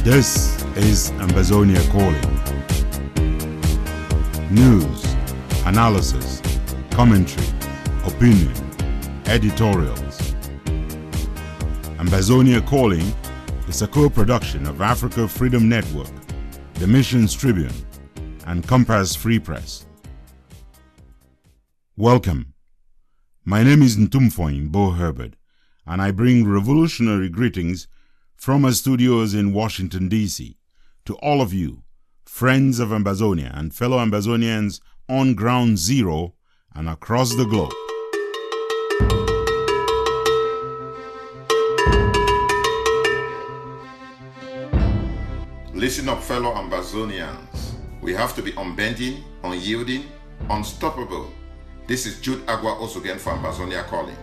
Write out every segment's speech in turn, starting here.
This is Ambazonia Calling. News, analysis, commentary, opinion, editorials. Ambazonia Calling is a co-production of Africa Freedom Network, the Mission's Tribune, and Compass Free Press. Welcome. My name is Ntumfoyn Herbert, and I bring revolutionary greetings from our studios in Washington, D.C. to all of you, friends of Ambazonia and fellow Ambazonians on Ground Zero and across the globe. Listen up, fellow Ambazonians. We have to be unbending, unyielding, unstoppable. This is Jude Agua Osogen for Ambazonia Calling.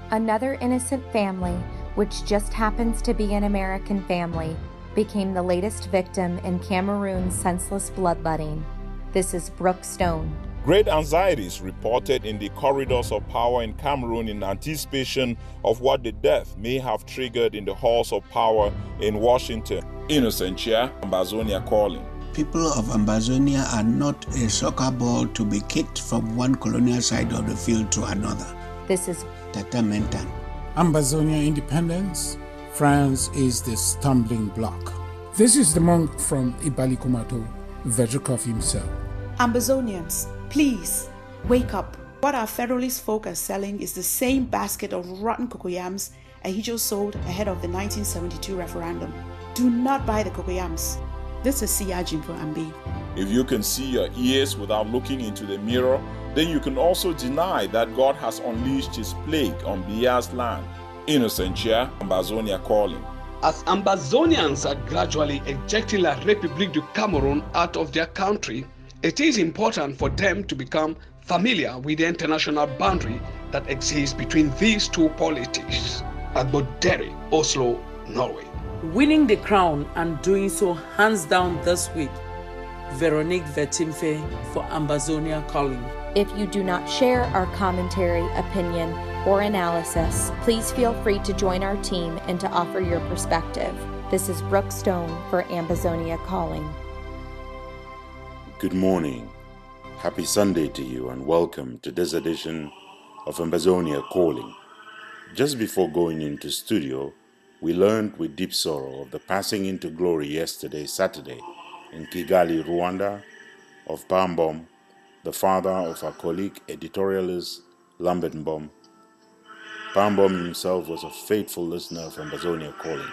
Another innocent family, which just happens to be an American family, became the latest victim in Cameroon's senseless bloodletting. This is Brooke Stone. Great anxieties reported in the corridors of power in Cameroon in anticipation of what the death may have triggered in the halls of power in Washington. Innocentsia, Ambazonia Calling. People of Ambazonia are not a soccer ball to be kicked from one colonial side of the field to another. This is DONGA-MANTUNG. Ambazonia independence, France is the stumbling block. This is the monk from Ibalikumato, Vejukov himself. Ambazonians, please, wake up. What our federalist folk are selling is the same basket of rotten cocoyams Ahijo sold ahead of the 1972 referendum. Do not buy the cocoyams. This is Siyajin for Ambi. If you can see your ears without looking into the mirror, then you can also deny that God has unleashed his plague on Bia's land. Innocentsia, Ambazonia Calling. As Ambazonians are gradually ejecting La République du Cameroun out of their country, it is important for them to become familiar with the international boundary that exists between these two polities at Boderi, Oslo, Norway. Winning the crown and doing so hands down this week. Veronique Vetimfe for Ambazonia Calling. If you do not share our commentary, opinion, or analysis, please feel free to join our team and to offer your perspective. This is Brooke Stone for Ambazonia Calling. Good morning. Happy Sunday to you and welcome to this edition of Ambazonia Calling. Just before going into studio, we learned with deep sorrow of the passing into glory yesterday, Saturday, in Kigali, Rwanda, of Pambom, the father of our colleague editorialist Lambert Mbom. Pambom himself was a faithful listener of Ambazonia Calling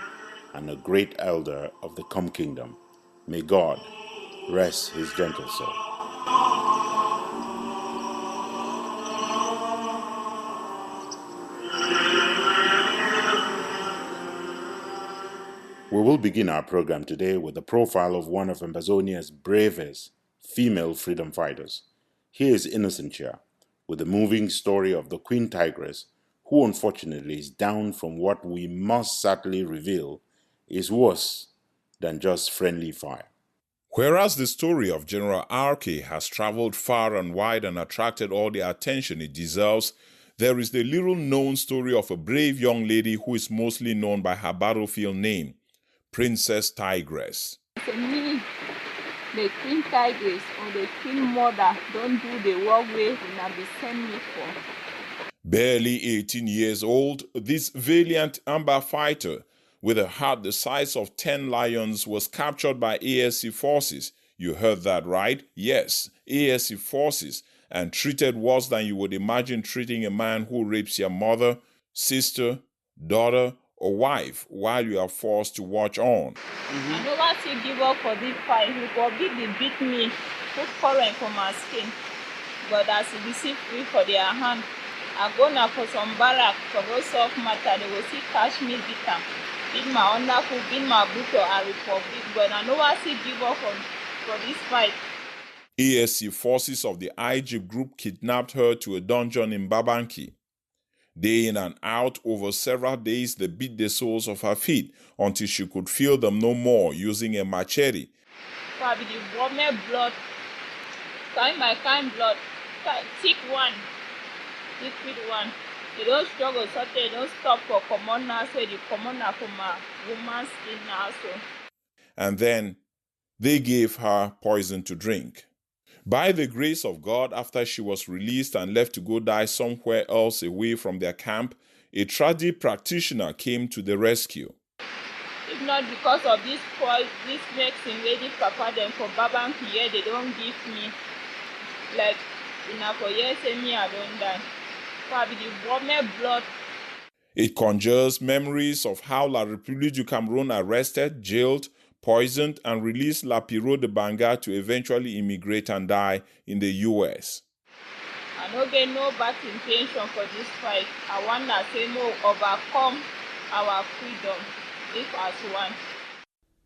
and a great elder of the Come Kingdom. May God rest his gentle soul. We will begin our program today with the profile of one of Ambazonia's bravest female freedom fighters. Here is Innocentsia with the moving story of the Queen Tigress, who unfortunately is down from what we must sadly reveal is worse than just friendly fire. Whereas the story of General RK has traveled far and wide and attracted all the attention it deserves, there is the little-known story of a brave young lady who is mostly known by her battlefield name, Princess Tigress. For me, the Queen Tigress or the Queen Mother don't do the work way una be send me for. Barely 18 years old, this valiant amber fighter with a heart the size of 10 lions was captured by ASC forces. You heard that right? Yes, ASC forces, and treated worse than you would imagine treating a man who rapes your mother, sister, daughter, or wife while you are forced to watch on. I know what you give up for this fight. You go beat me, put current for my skin. But as you receive free for their hand, I go now for some barrack for those soft matter. They will see catch me beat my underfoot, beat my boot or I republic. But I know what you give up for this fight. ASC forces of the IG group kidnapped her to a dungeon in Babanki. Day in and out, over several days, they beat the soles of her feet until she could feel them no more, using a machete. Probably the warm blood, kind by kind blood, thick one, liquid one. They don't struggle, so they don't stop for commoner, so the commoner from a woman's skin also. and then they gave her poison to drink. By the grace of God, after she was released and left to go die somewhere else away from their camp, a tradi practitioner came to the rescue. If not because of this medicine ready papa them for Babang here, they don't give me like enough for years and me I don't die. Probably the warm blood. It conjures memories of how La République du Cameroun arrested, jailed, poisoned, and released La Piro de Banga to eventually immigrate and die in the U.S. I don't get no bad intention for this fight. I want to say no, overcome our freedom, live as one.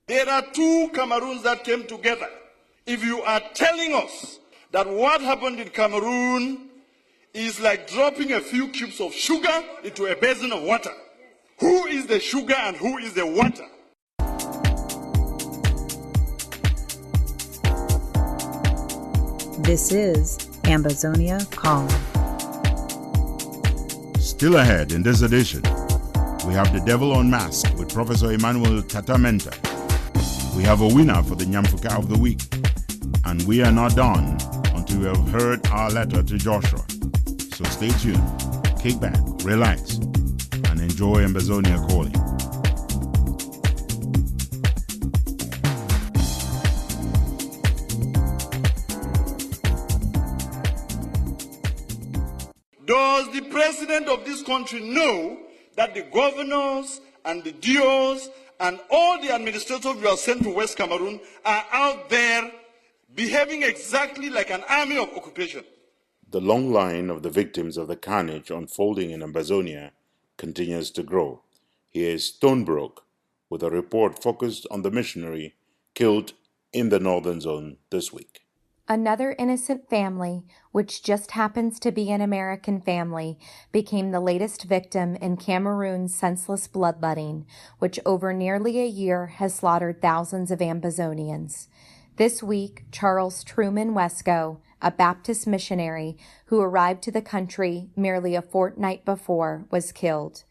There are two Cameroons that came together. If you are telling us that what happened in Cameroon is like dropping a few cubes of sugar into a basin of water, who is the sugar and who is the water? This is Ambazonia Calling. Still ahead in this edition, we have The Devil Unmasked with Professor Emmanuel Tatamenta. We have a winner for the Nyamfuka of the Week. And we are not done until we have heard our letter to Joshua. So stay tuned, kick back, relax, and enjoy Ambazonia Calling. Does the president of this country know that the governors and the DOs and all the administrators we have sent to West Cameroon are out there behaving exactly like an army of occupation? The long line of the victims of the carnage unfolding in Ambazonia continues to grow. Here is Stonebrook with a report focused on the missionary killed in the northern zone this week. Another innocent family, which just happens to be an American family, became the latest victim in Cameroon's senseless bloodletting, which over nearly a year has slaughtered thousands of Ambazonians. This week, Charles Truman Wesco, a Baptist missionary who arrived to the country merely a fortnight before, was killed.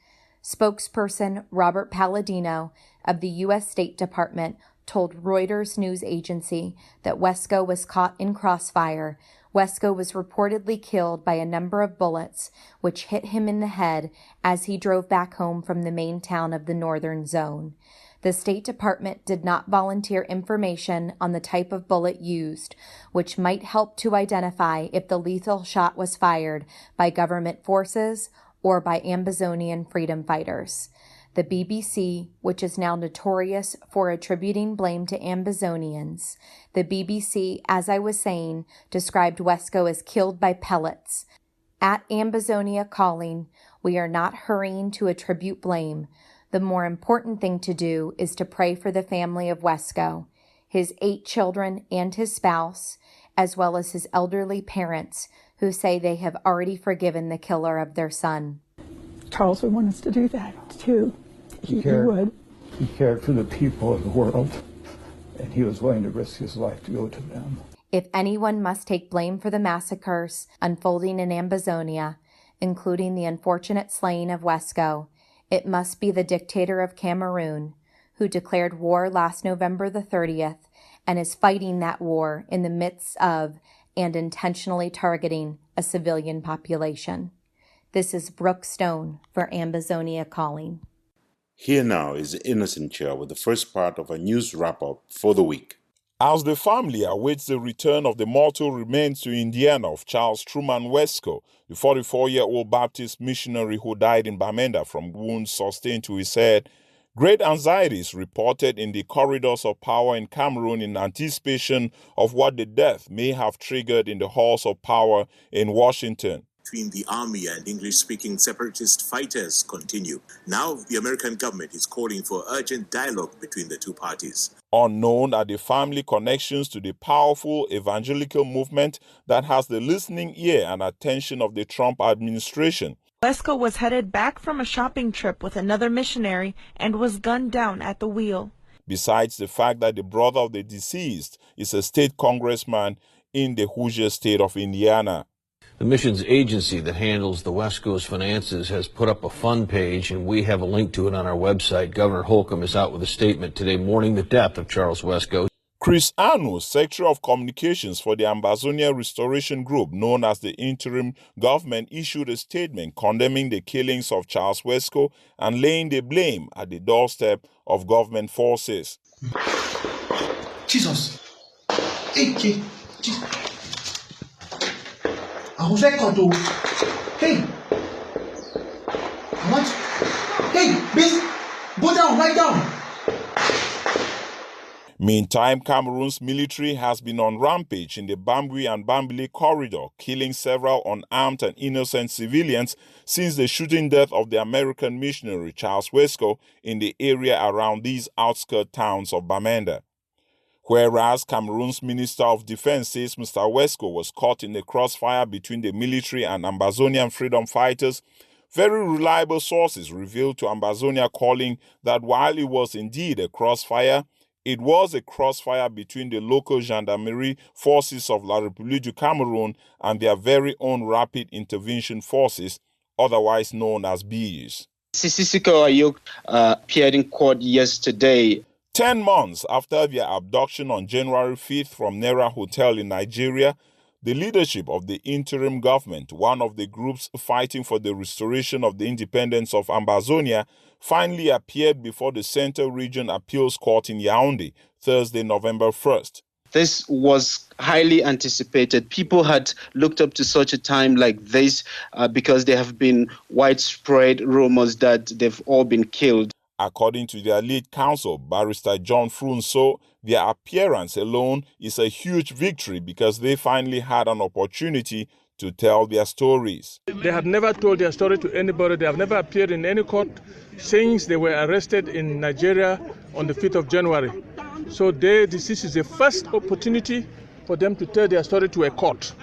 Spokesperson Robert Palladino of the U.S. State Department told Reuters news agency that Wesco was caught in crossfire. Wesco was reportedly killed by a number of bullets, which hit him in the head as he drove back home from the main town of the northern zone. The State Department did not volunteer information on the type of bullet used, which might help to identify if the lethal shot was fired by government forces or by Ambazonian freedom fighters. The BBC, which is now notorious for attributing blame to Ambazonians, the BBC, as I was saying, described Wesco as killed by pellets. At Ambazonia Calling, we are not hurrying to attribute blame. The more important thing to do is to pray for the family of Wesco, his 8 children and his spouse, as well as his elderly parents, who say they have already forgiven the killer of their son. Charles would want us to do that, too. He would. He cared for the people of the world, and he was willing to risk his life to go to them. If anyone must take blame for the massacres unfolding in Ambazonia, including the unfortunate slaying of Wesco, it must be the dictator of Cameroon, who declared war last November the 30th and is fighting that war in the midst of and intentionally targeting a civilian population. This is Brooke Stone for Ambazonia Calling. Here now is Innocent Chair with the first part of a news wrap-up for the week. As the family awaits the return of the mortal remains to Indiana of Charles Truman Wesco, the 44-year-old Baptist missionary who died in Bamenda from wounds sustained to his head, great anxiety is reported in the corridors of power in Cameroon in anticipation of what the death may have triggered in the halls of power in Washington. Between the army and English-speaking separatist fighters continue. Now, the American government is calling for urgent dialogue between the two parties. Unknown are the family connections to the powerful evangelical movement that has the listening ear and attention of the Trump administration. Wesco was headed back from a shopping trip with another missionary and was gunned down at the wheel. Besides the fact that the brother of the deceased is a state congressman in the Hoosier state of Indiana. The missions agency that handles the West Coast finances has put up a fund page, and we have a link to it on our website. Governor Holcomb is out with a statement today mourning the death of Charles Wesco. Chris Anu, Secretary of Communications for the Ambazonia Restoration Group, known as the interim government, issued a statement condemning the killings of Charles Wesco and laying the blame at the doorstep of government forces. Jesus. Hey, Jesus. I was record. Hey. What? Hey, bitch. Go down, lie down. Meantime, Cameroon's military has been on rampage in the Bambui and Bambili corridor, killing several unarmed and innocent civilians since the shooting death of the American missionary Charles Wesco in the area around these outskirt towns of Bamenda. Whereas Cameroon's Minister of Defense says Mr. Wesco was caught in the crossfire between the military and Ambazonian freedom fighters, very reliable sources revealed to Ambazonia Calling that while it was indeed a crossfire, it was a crossfire between the local gendarmerie forces of La République du Cameroun and their very own rapid intervention forces, otherwise known as BOYOs. Sisiko Ayuk appeared in court yesterday. 10 months after their abduction on January 5th from Nera Hotel in Nigeria, the leadership of the interim government, one of the groups fighting for the restoration of the independence of Ambazonia, finally appeared before the Central Region Appeals Court in Yaoundé, Thursday, November 1st. This was highly anticipated. People had looked up to such a time like this because there have been widespread rumors that they've all been killed. According to their lead counsel, Barrister John Frunso, their appearance alone is a huge victory because they finally had an opportunity to tell their stories. They have never told their story to anybody. They have never appeared in any court since they were arrested in Nigeria on the 5th of January. So this is the first opportunity for them to tell their story to a court.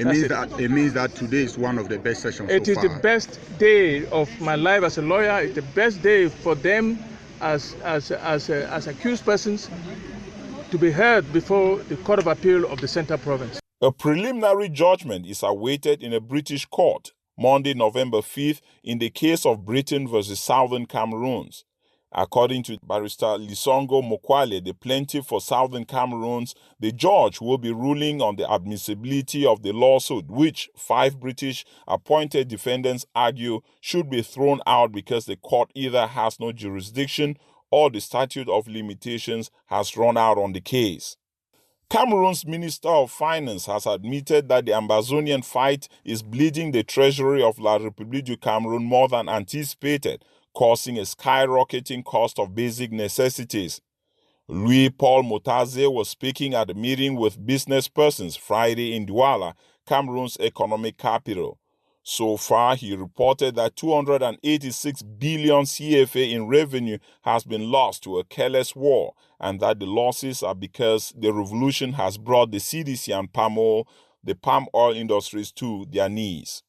It means that today is one of the best sessions so far. It is the best day of my life as a lawyer. It's the best day for them as accused persons to be heard before the Court of Appeal of the Central Province. A preliminary judgment is awaited in a British court Monday, November 5th in the case of Britain versus Southern Cameroons. According to Barrister Lisongo Mokwale, the plaintiff for Southern Cameroons, the judge will be ruling on the admissibility of the lawsuit, which 5 British appointed defendants argue should be thrown out because the court either has no jurisdiction or the statute of limitations has run out on the case. Cameroon's Minister of Finance has admitted that the Ambazonian fight is bleeding the treasury of La République du Cameroun more than anticipated, causing a skyrocketing cost of basic necessities. Louis-Paul Motaze was speaking at a meeting with business persons Friday in Douala, Cameroon's economic capital. So far, he reported that 286 billion CFA in revenue has been lost to a careless war, and that the losses are because the revolution has brought the CDC and the palm oil industries to their knees.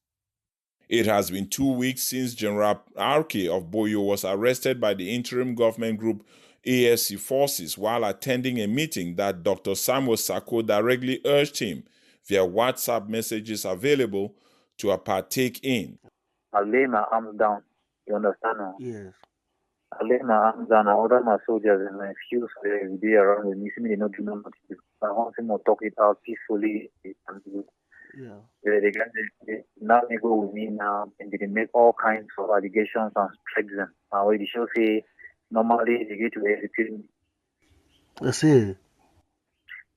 It has been 2 weeks since General RK of BOYO was arrested by the interim government group ASC forces while attending a meeting that Dr. Samuel Sako directly urged him via WhatsApp messages available to partake in. I lay my arms down, you understand now? Yes. I lay my arms down, I order my soldiers and my fuse every day around with me, see me, they not do nothing. I want them to talk it out peacefully and do. Yeah. They now they go with me now and they make all kinds of allegations and strike them. And when the show say normally they get to execute me. I see.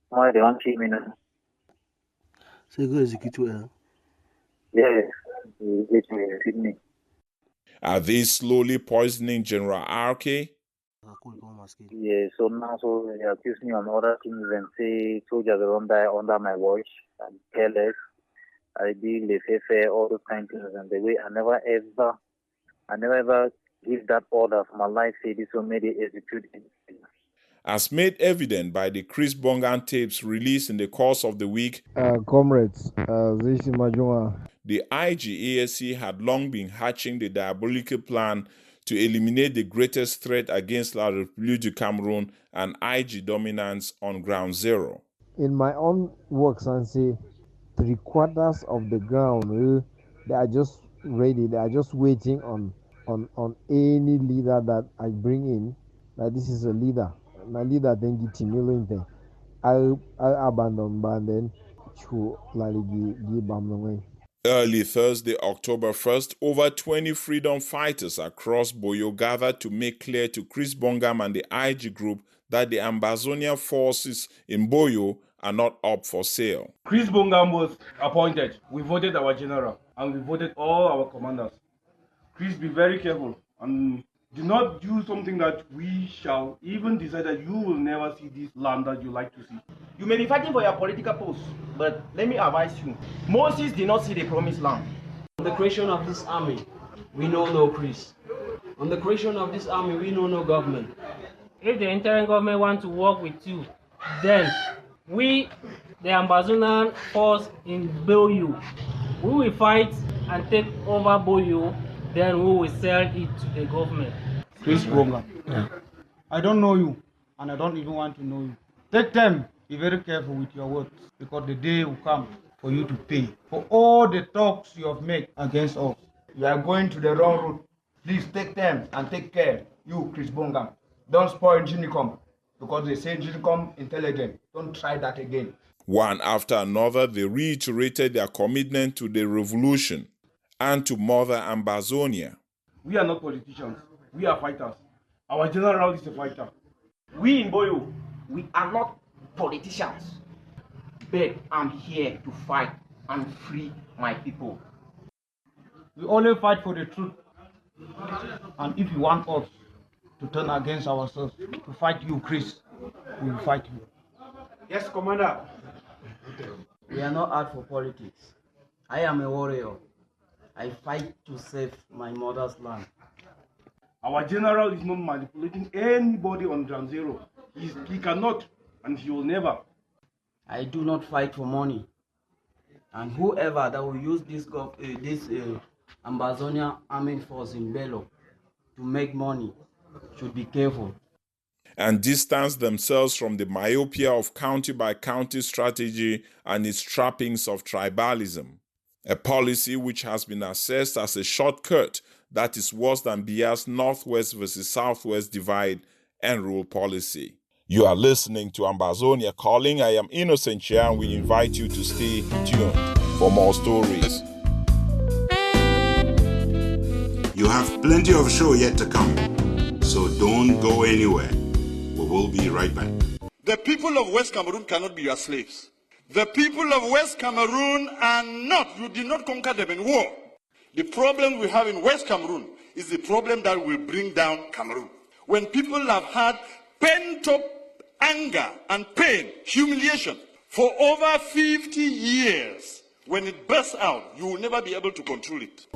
Why they want to kill me now? So you go execute you. Yes, they get to execute me. Are they slowly poisoning General RK? Yeah, so now they accuse me on other things and say soldiers are under my watch and careless. I be laissez-faire, all those kind of things, and the way I never ever give that order for my life. Say this will make it execute anything. As made evident by the Chris Bongan tapes released in the course of the week, comrades, this is Majuma. The IGASC had long been hatching the diabolical plan to eliminate the greatest threat against La République du Cameroun and IG dominance on ground zero. In my own works, and see, 3/4 of the ground, they are just ready. They are just waiting on any leader that I bring in. That this is a leader. My leader then get timilo. I abandon banden to give bam. Early Thursday, October 1st, over 20 freedom fighters across BOYO gathered to make clear to Chris Bongam and the IG group that the Ambazonia forces in BOYO are not up for sale. Chris Bongam was appointed. We voted our general and we voted all our commanders. Please be very careful and do not do something that we shall even decide that you will never see this land that you like to see. You may be fighting for your political post, but let me advise you. Moses did not see the promised land. On the creation of this army, we know no priest. On the creation of this army, we know no government. If the interim government want to work with you, then we, the Ambazonia force in BOYO, we will fight and take over BOYO, then we will sell it to the government. Chris Bongam, I don't know you, and I don't even want to know you. Take time, be very careful with your words, because the day will come for you to pay for all the talks you have made against us. You are going to the wrong route. Please take time and take care. You, Chris Bongam, don't spoil Ginicom, because they say Ginicom intelligent. Don't try that again. One after another, they reiterated their commitment to the revolution and to Mother Ambazonia. We are not politicians. We are fighters. Our general is a fighter. We in BOYO, we are not politicians. But I'm here to fight and free my people. We only fight for the truth. And if you want us to turn against ourselves, to fight you, Chris, we will fight you. Yes, Commander. We are not out for politics. I am a warrior. I fight to save my mother's land. Our general is not manipulating anybody on ground zero. He cannot, and he will never. I do not fight for money. And whoever that will use this Ambazonia army force in Bello to make money should be careful and distance themselves from the myopia of county-by-county strategy and its trappings of tribalism, a policy which has been assessed as a shortcut that is worse than Bia's Northwest versus Southwest divide and rule policy. You are listening to Ambazonia Calling. I am Innocent-Chia, and we invite you to stay tuned for more stories. You have plenty of show yet to come, so don't go anywhere. We will be right back. The people of West Cameroon cannot be your slaves. The people of West Cameroon are not, you did not conquer them in war. The problem we have in West Cameroon is the problem that will bring down Cameroon. When people have had pent-up anger and pain, humiliation, for over 50 years, when it bursts out, you will never be able to control it.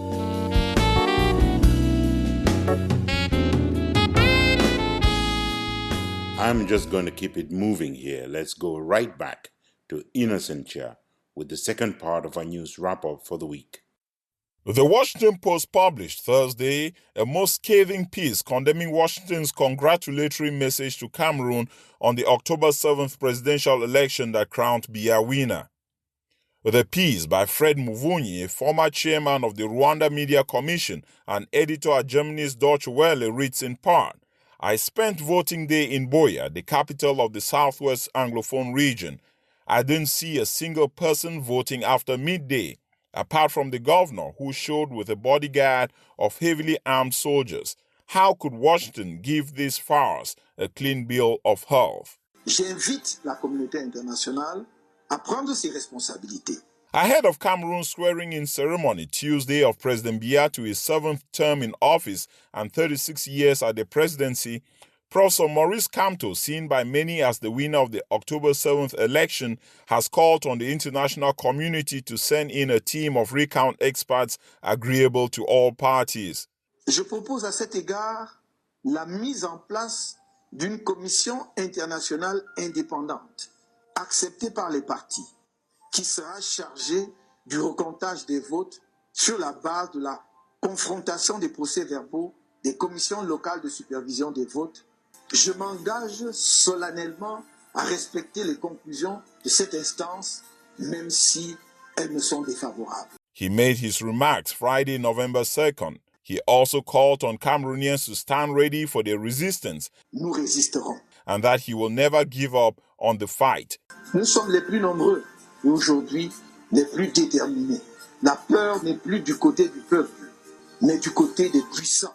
I'm just going to keep it moving here. Let's go right back to Innocent-Chia with the second part of our news wrap-up for the week. The Washington Post published Thursday a most scathing piece condemning Washington's congratulatory message to Cameroon on the October 7th presidential election that crowned Biya winner. The piece by Fred Muvunyi, former chairman of the Rwanda Media Commission and editor at Germany's Deutsche Welle, reads in part, I spent voting day in Buea, the capital of the Southwest Anglophone region. I didn't see a single person voting after midday, apart from the governor who showed with a bodyguard of heavily armed soldiers. How could Washington give this farce a clean bill of health? J'invite la communauté internationale à prendre ses responsabilités. Ahead of Cameroon's swearing-in ceremony Tuesday of President Biya to his 7th term in office and 36 years at the presidency, Professor Maurice Kamto, seen by many as the winner of the October 7th election, has called on the international community to send in a team of recount experts agreeable to all parties. Je propose à cet égard la mise en place d'une commission internationale indépendante, acceptée par les partis, qui sera chargée du recomptage des votes sur la base de la confrontation des procès-verbaux des commissions locales de supervision des votes. Je m'engage solennellement à respecter les conclusions de cette instance, même si elles me sont défavorables. He made his remarks Friday, November 2nd. He also called on Cameroonians to stand ready for their resistance. Nous résisterons. And that he will never give up on the fight. Nous sommes les plus nombreux et aujourd'hui les plus déterminés. La peur n'est plus du côté du peuple, mais du côté des puissants.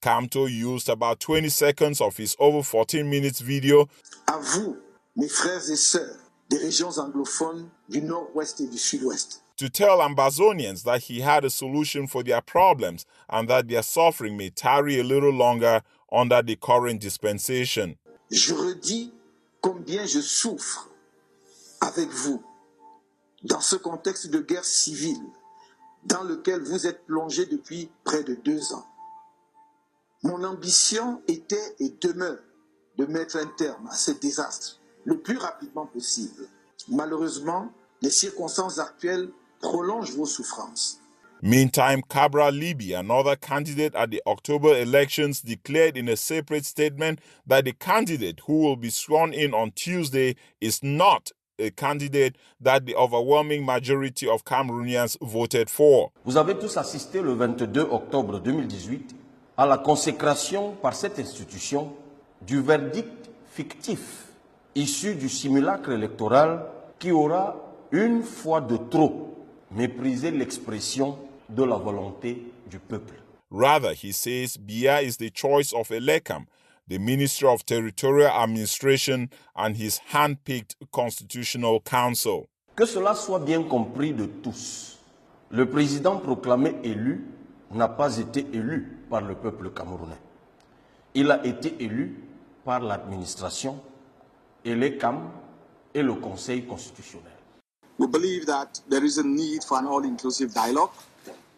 Kamto used about 20 seconds of his over 14 minutes video. À vous, mes frères et sœurs des régions anglophones du nord-ouest et du sud-ouest. To tell Ambazonians that he had a solution for their problems and that their suffering may tarry a little longer under the current dispensation. Je redis combien je souffre avec vous dans ce contexte de guerre civile dans lequel vous êtes plongés depuis près de 2 ans. Mon ambition était et demeure de mettre un terme à ce désastre le plus rapidement possible. Malheureusement, les circonstances actuelles prolongent vos souffrances. Meantime, Cabral Libby, another candidate at the October elections, declared in a separate statement that the candidate who will be sworn in on Tuesday is not a candidate that the overwhelming majority of Cameroonians voted for. Vous avez tous assisté le 22 octobre 2018 à la consécration par cette institution du verdict fictif issu du simulacre électoral qui aura, une fois de trop, méprisé l'expression de la volonté du peuple. Rather, he says, Biya is the choice of Elekam, the Minister of Territorial Administration, and his hand-picked Constitutional Council. Que cela soit bien compris de tous, le président proclamé élu n'a pas été élu par le peuple camerounais. Il a été élu par l'administration, Elekam et le Conseil constitutionnel. We believe that there is a need for an all-inclusive dialogue.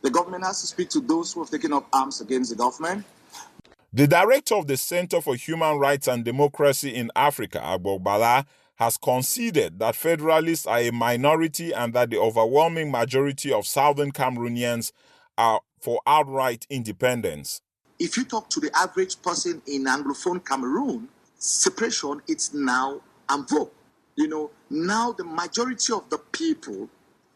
The government has to speak to those who have taken up arms against the government. The director of the Center for Human Rights and Democracy in Africa, Agbo Bala, has conceded that federalists are a minority and that the overwhelming majority of southern Cameroonians are for outright independence. If you talk to the average person in Anglophone Cameroon, separation is now en vogue. You know, now the majority of the people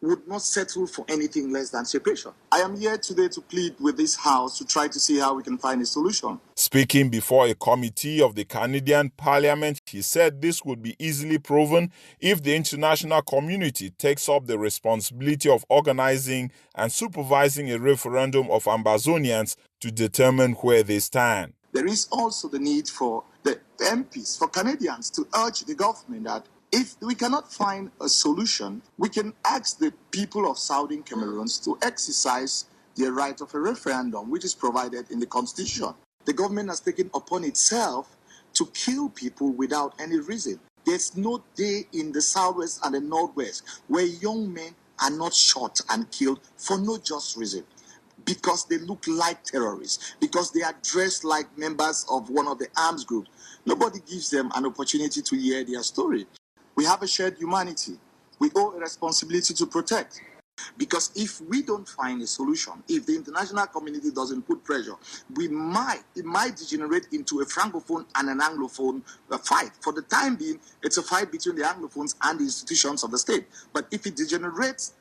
would not settle for anything less than separation. I am here today to plead with this House to try to see how we can find a solution. Speaking before a committee of the Canadian Parliament, he said this would be easily proven if the international community takes up the responsibility of organizing and supervising a referendum of Ambazonians to determine where they stand. There is also the need for the MPs, for Canadians, to urge the government that if we cannot find a solution, we can ask the people of Southern Cameroon to exercise their right of a referendum, which is provided in the Constitution. The government has taken upon itself to kill people without any reason. There's no day in the Southwest and the Northwest where young men are not shot and killed for no just reason. Because they look like terrorists, because they are dressed like members of one of the arms groups. Nobody gives them an opportunity to hear their story. We have a shared humanity. We owe a responsibility to protect. Because if we don't find a solution, if the international community doesn't put pressure, it might degenerate into a Francophone and an Anglophone fight. For the time being, it's a fight between the Anglophones and the institutions of the state. But if it degenerates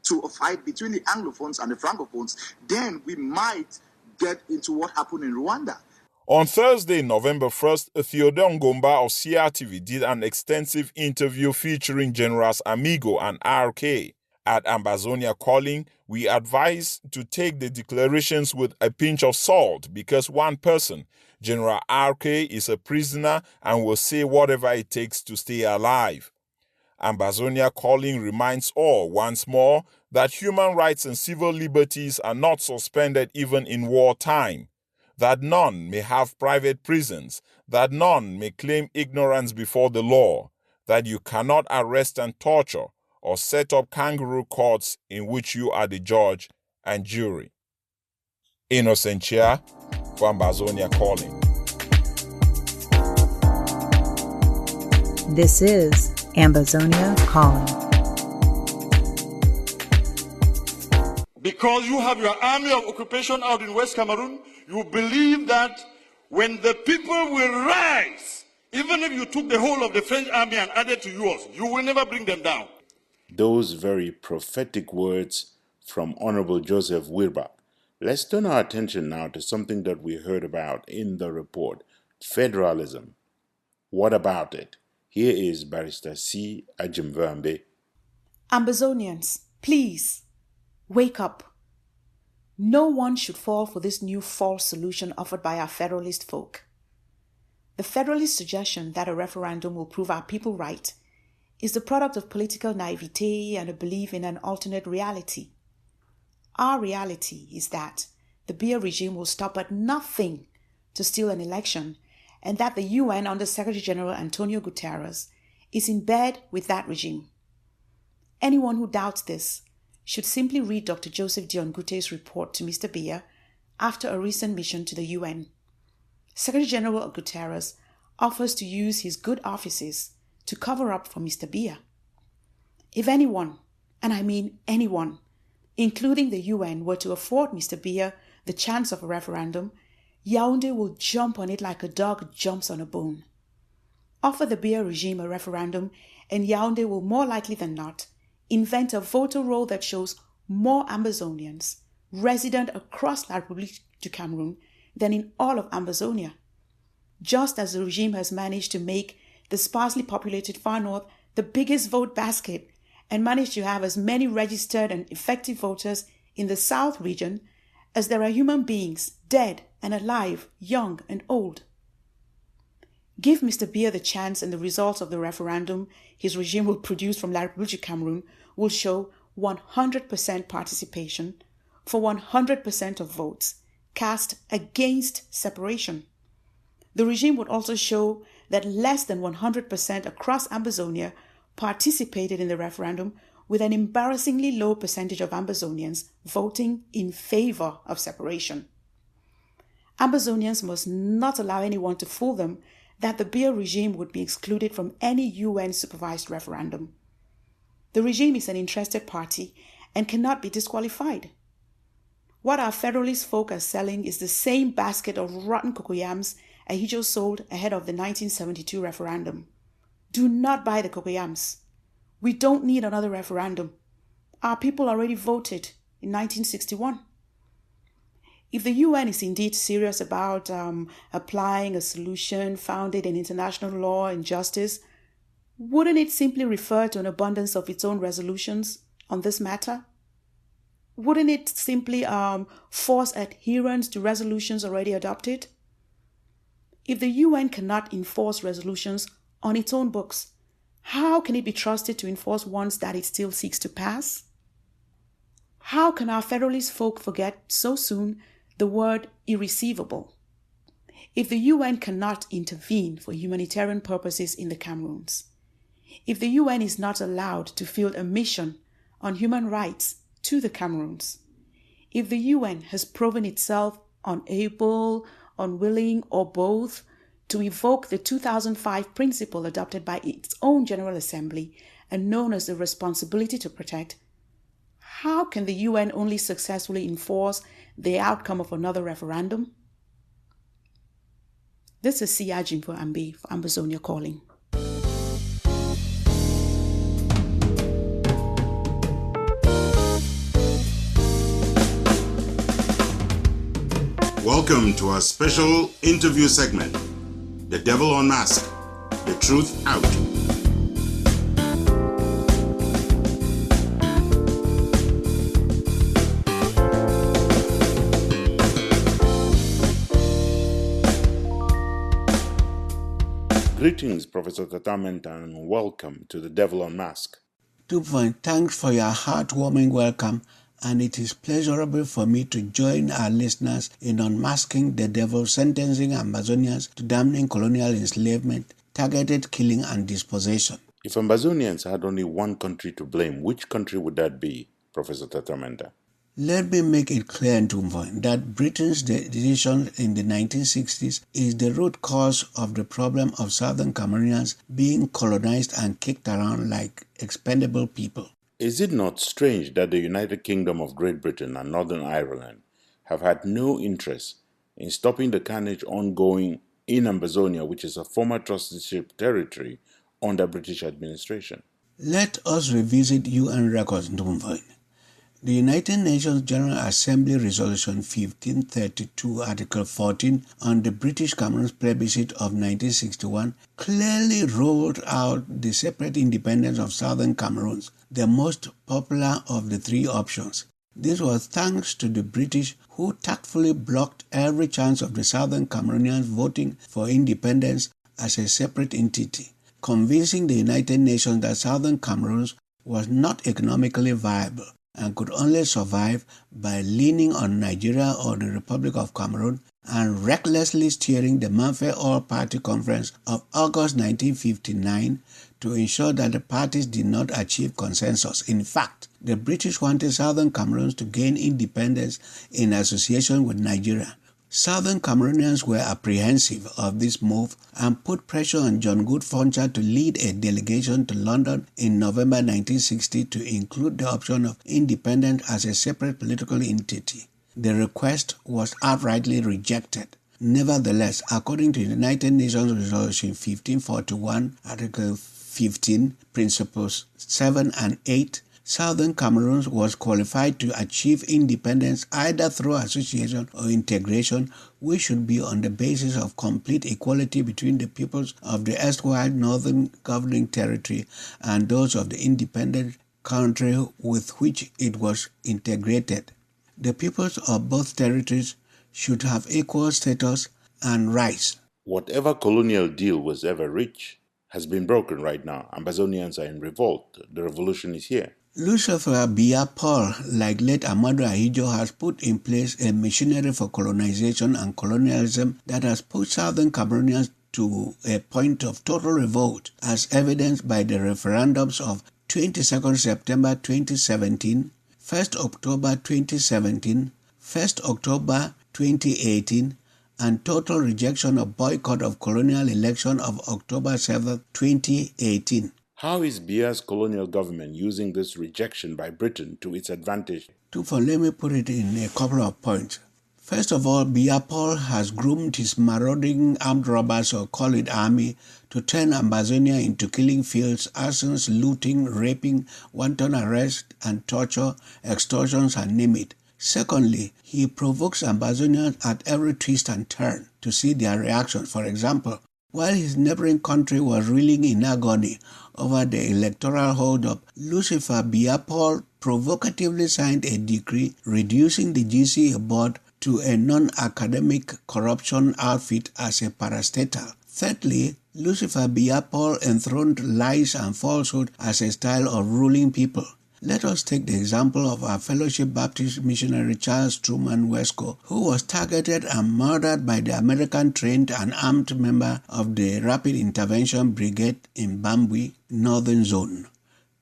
to a fight between the Anglophones and the Francophones, then we might get into what happened in Rwanda. On Thursday, November 1st, Theodore Ngomba of CRTV did an extensive interview featuring Generals Amigo and RK. At Ambazonia Calling, we advise to take the declarations with a pinch of salt because one person, General RK, is a prisoner and will say whatever it takes to stay alive. Ambazonia Calling reminds all once more that human rights and civil liberties are not suspended even in wartime, that none may have private prisons, that none may claim ignorance before the law, that you cannot arrest and torture or set up kangaroo courts in which you are the judge and jury. Innocent Chia for Ambazonia Calling. This is Ambazonia Calling. Because you have your army of occupation out in West Cameroon, you believe that when the people will rise, even if you took the whole of the French army and added to yours, you will never bring them down. Those very prophetic words from Honorable Joseph Wilbur. Let's turn our attention now to something that we heard about in the report, federalism. What about it? Here is Barrister C. Ajimvambe. Ambazonians, please, wake up. No one should fall for this new false solution offered by our federalist folk. The federalist suggestion that a referendum will prove our people right is the product of political naivete and a belief in an alternate reality. Our reality is that the Biya regime will stop at nothing to steal an election, and that the UN under Secretary General Antonio Guterres is in bed with that regime. Anyone who doubts this should simply read Dr. Joseph Dion Gute's report to Mr. Biya after a recent mission to the UN. Secretary General Guterres offers to use his good offices to cover up for Mr. Biya. If anyone, and I mean anyone, including the UN, were to afford Mr. Biya the chance of a referendum, Yaoundé will jump on it like a dog jumps on a bone. Offer the Biya regime a referendum, and Yaoundé will more likely than not invent a voter roll that shows more Ambazonians resident across La République du Cameroun than in all of Ambazonia. Just as the regime has managed to make the sparsely populated Far North the biggest vote basket and managed to have as many registered and effective voters in the South region as there are human beings, dead and alive, young and old. Give Mr. Biya the chance, and the results of the referendum his regime will produce from La République du Cameroun will show 100% participation for 100% of votes cast against separation. The regime would also show that less than 100% across Ambazonia participated in the referendum, with an embarrassingly low percentage of Ambazonians voting in favor of separation. Ambazonians must not allow anyone to fool them that the Biya regime would be excluded from any UN-supervised referendum. The regime is an interested party and cannot be disqualified. What our federalist folk are selling is the same basket of rotten cocoyams Ahijo sold ahead of the 1972 referendum. Do not buy the cocoyams. We don't need another referendum. Our people already voted in 1961. If the UN is indeed serious about applying a solution founded in international law and justice, wouldn't it simply refer to an abundance of its own resolutions on this matter? Wouldn't it simply force adherence to resolutions already adopted? If the UN cannot enforce resolutions on its own books, how can it be trusted to enforce ones that it still seeks to pass? How can our federalist folk forget so soon the word irreceivable? If the UN cannot intervene for humanitarian purposes in the Cameroons, if the UN is not allowed to field a mission on human rights to the Cameroons, if the UN has proven itself unable, unwilling, or both to evoke the 2005 principle adopted by its own General Assembly and known as the responsibility to protect, how can the UN only successfully enforce the outcome of another referendum? This is C. Ajimvambe for Ambazonia Calling. Welcome to our special interview segment, The Devil Unmasked, The Truth Out. Greetings, Professor Tatamenta, and welcome to The Devil Unmasked. Ntumfoyn, thanks for your heartwarming welcome, and it is pleasurable for me to join our listeners in unmasking the devil sentencing Ambazonians to damning colonial enslavement, targeted killing and dispossession. If Ambazonians had only one country to blame, which country would that be, Professor Tatamenta? Let me make it clear, Ntumfoyn, that Britain's decision in the 1960s is the root cause of the problem of southern Cameroonians being colonized and kicked around like expendable people. Is it not strange that the United Kingdom of Great Britain and Northern Ireland have had no interest in stopping the carnage ongoing in Ambazonia, which is a former trusteeship territory under British administration? Let us revisit UN records, Ntumfoyn. The United Nations General Assembly Resolution 1532, Article 14 on the British Cameroon's plebiscite of 1961 clearly rolled out the separate independence of Southern Cameroon, the most popular of the three options. This was thanks to the British, who tactfully blocked every chance of the Southern Cameroonians voting for independence as a separate entity, convincing the United Nations that Southern Cameroon was not economically viable and could only survive by leaning on Nigeria or the Republic of Cameroon, and recklessly steering the Manfred All-Party Conference of August 1959 to ensure that the parties did not achieve consensus. In fact, the British wanted Southern Cameroon to gain independence in association with Nigeria. Southern Cameroonians were apprehensive of this move and put pressure on John Good Foncha to lead a delegation to London in November 1960 to include the option of independence as a separate political entity. The request was outrightly rejected. Nevertheless, according to the United Nations Resolution 1541, Article 15, Principles 7 and 8, Southern Cameroon was qualified to achieve independence either through association or integration, which should be on the basis of complete equality between the peoples of the erstwhile Northern Governing Territory and those of the independent country with which it was integrated. The peoples of both territories should have equal status and rights. Whatever colonial deal was ever reached has been broken right now. Ambazonians are in revolt. The revolution is here. Lucifer Bia Paul, like late Amadou Ahidjo, has put in place a missionary for colonization and colonialism that has put Southern Cameroonians to a point of total revolt, as evidenced by the referendums of 22nd September 2017, 1st October 2017, 1st October 2018, and total rejection of boycott of colonial election of October 7, 2018. How is Bia's colonial government using this rejection by Britain to its advantage? Let me put it in a couple of points. First of all, Bia Paul has groomed his marauding armed robbers, or call it army, to turn Ambazonia into killing fields, arsons, looting, raping, wanton arrest and torture, extortions, and name it. Secondly, he provokes Ambazonians at every twist and turn to see their reactions. For example, while his neighboring country was reeling in agony over the electoral hold-up, Lucifer Bia Paul provocatively signed a decree reducing the GCA board to a non-academic corruption outfit as a parastatal. Thirdly, Lucifer Bia Paul enthroned lies and falsehood as a style of ruling people. Let us take the example of our Fellowship Baptist missionary Charles Truman Wesco, who was targeted and murdered by the American-trained and armed member of the Rapid Intervention Brigade in Bambui, Northern Zone.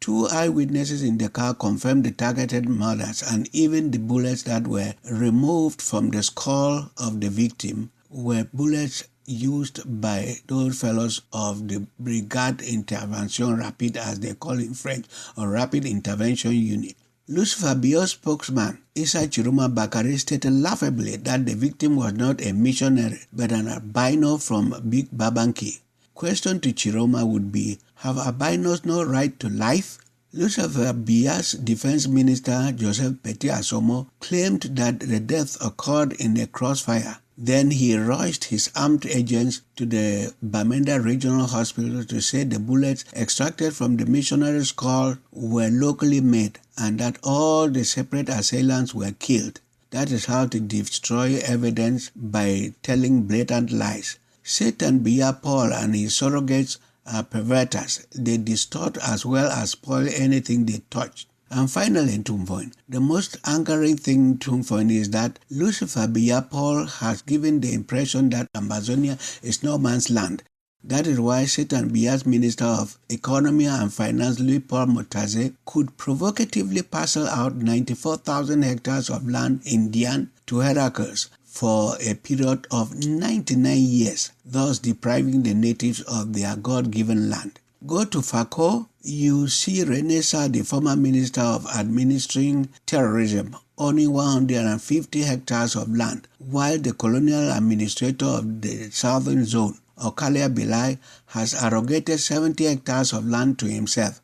2 eyewitnesses in the car confirmed the targeted murders, and even the bullets that were removed from the skull of the victim were bullets used by those fellows of the Brigade Intervention Rapide, as they call in French, or Rapid Intervention Unit. Lucifer Bio's spokesman, Issa Chiruma Bakari, stated laughably that the victim was not a missionary, but an albino from Big Babanki. Question to Chiroma would be, have albinos no right to life? Lucifer Bia's defense minister, Joseph Petit Asomo, claimed that the death occurred in a crossfire. Then he rushed his armed agents to the Bamenda Regional Hospital to say the bullets extracted from the missionary's skull were locally made and that all the separate assailants were killed. That is how to destroy evidence, by telling blatant lies. Satan Bia Paul and his surrogates are perverters. They distort as well as spoil anything they touch. And finally, Ntumfoyn. The most angering thing, Ntumfoyn, is that Lucifer Bia Paul has given the impression that Ambazonia is no man's land. That is why Satan Bia's Minister of Economy and Finance, Louis-Paul Motaze, could provocatively parcel out 94,000 hectares of land in NDIAN to Heracles for a period of 99 years, thus depriving the natives of their God-given land. Go to FAKO, you see Renessa, the former Minister of Administering Terrorism, owning 150 hectares of land, while the colonial administrator of the Southern Zone, Okalia Bilai, has arrogated 70 hectares of land to himself.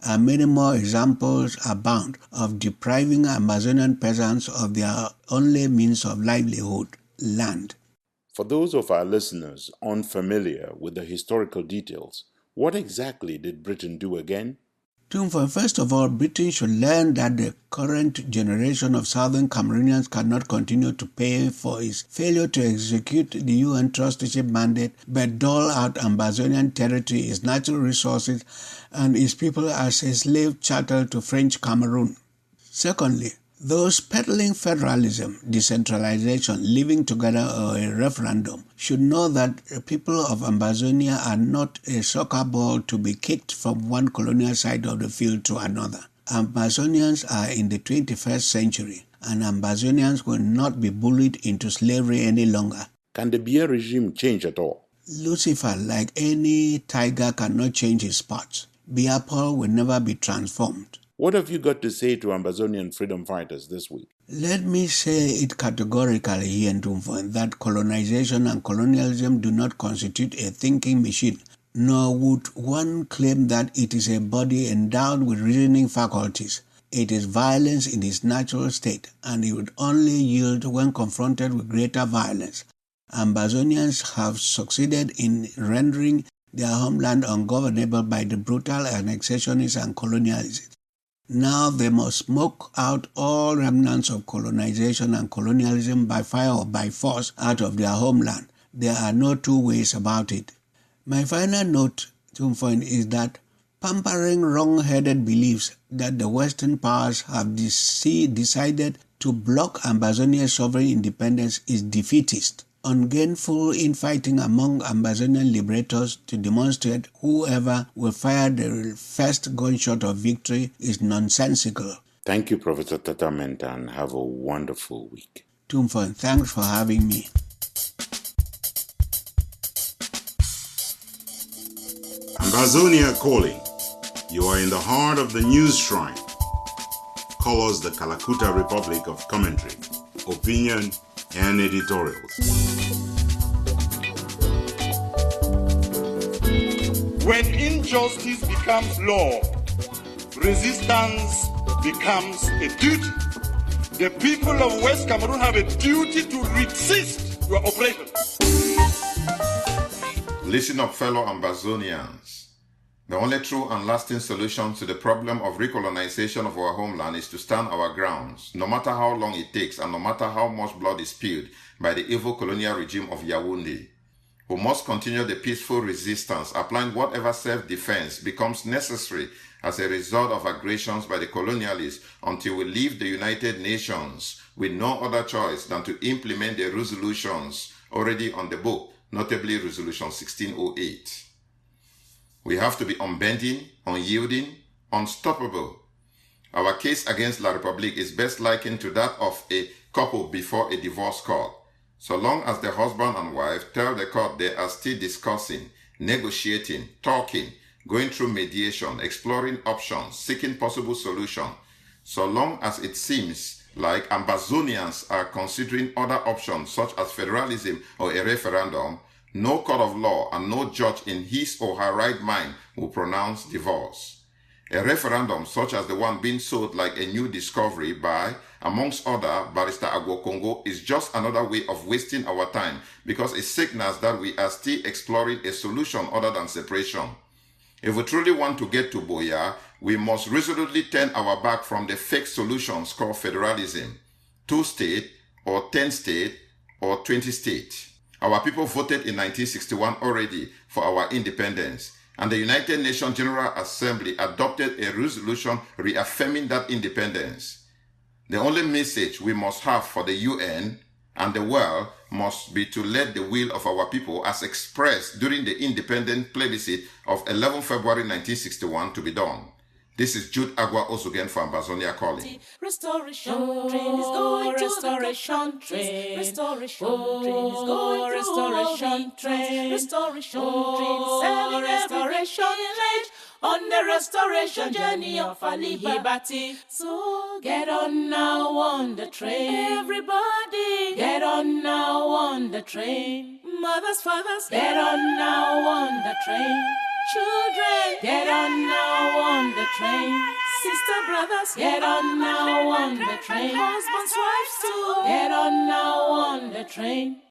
and many more examples abound of depriving Amazonian peasants of their only means of livelihood, land. For those of our listeners unfamiliar with the historical details, what exactly did Britain do again? Ntumfoyn, first of all, Britain should learn that the current generation of Southern Cameroonians cannot continue to pay for its failure to execute the UN trusteeship mandate but dole out Ambazonian territory, its natural resources, and its people as a slave chattel to French Cameroon. Secondly, those peddling federalism, decentralization, living together, or a referendum should know that the people of Ambazonia are not a soccer ball to be kicked from one colonial side of the field to another. Ambazonians are in the 21st century, and Ambazonians will not be bullied into slavery any longer. Can the Biya regime change at all? Lucifer, like any tiger, cannot change his spots. Biya Paul will never be transformed. What have you got to say to Ambazonian freedom fighters this week? Let me say it categorically here, Ntumfoyn, that colonization and colonialism do not constitute a thinking machine, nor would one claim that it is a body endowed with reasoning faculties. It is violence in its natural state, and it would only yield when confronted with greater violence. Ambazonians have succeeded in rendering their homeland ungovernable by the brutal annexationists and colonialists. Now they must smoke out all remnants of colonization and colonialism by fire or by force out of their homeland. There are no two ways about it. My final note, Ntumfoyn, is that pampering wrong-headed beliefs that the Western powers have decided to block Ambazonia's sovereign independence is defeatist. Ungainful infighting among Ambazonian liberators to demonstrate whoever will fire the first gunshot of victory is nonsensical. Thank you, Professor Tata Menta, and have a wonderful week. Ntumfoyn, thanks for having me. Ambazonia Calling. You are in the heart of the news shrine. Call us the Kalakuta Republic of Commentary, Opinion, and Editorials. When injustice becomes law, resistance becomes a duty. The people of West Cameroon have a duty to resist your oppression. Listen up, fellow Ambazonians. The only true and lasting solution to the problem of recolonization of our homeland is to stand our grounds, no matter how long it takes and no matter how much blood is spilled by the evil colonial regime of Yaoundé. We must continue the peaceful resistance, applying whatever self-defense becomes necessary as a result of aggressions by the colonialists until we leave the United Nations with no other choice than to implement the resolutions already on the book, notably Resolution 1608. We have to be unbending, unyielding, unstoppable. Our case against La République is best likened to that of a couple before a divorce court. So long as the husband and wife tell the court they are still discussing, negotiating, talking, going through mediation, exploring options, seeking possible solutions, so long as it seems like Ambazonians are considering other options such as federalism or a referendum, no court of law and no judge in his or her right mind will pronounce divorce. A referendum such as the one being sold like a new discovery by, amongst other, Barrister Agwo Congo is just another way of wasting our time because it signals that we are still exploring a solution other than separation. If we truly want to get to BOYO, we must resolutely turn our back from the fake solutions called federalism, 2-state or 10-state or 20-state. Our people voted in 1961 already for our independence, and the United Nations General Assembly adopted a resolution reaffirming that independence. The only message we must have for the UN and the world must be to let the will of our people as expressed during the independent plebiscite of 11 February 1961 to be done. This is Jude Agua Osugen for Ambazonia Calling. Restoration train is going to restoration train. Restoration train is going to restoration train. Restoration train is serving restoration train on the restoration journey of our liberty. So get on now on the train. Everybody get on now on the train. Mothers, fathers, get on now on the train. Children, get on now on the train. Sister, brothers, get on now on the train. Husbands, wives too, get on now on the train.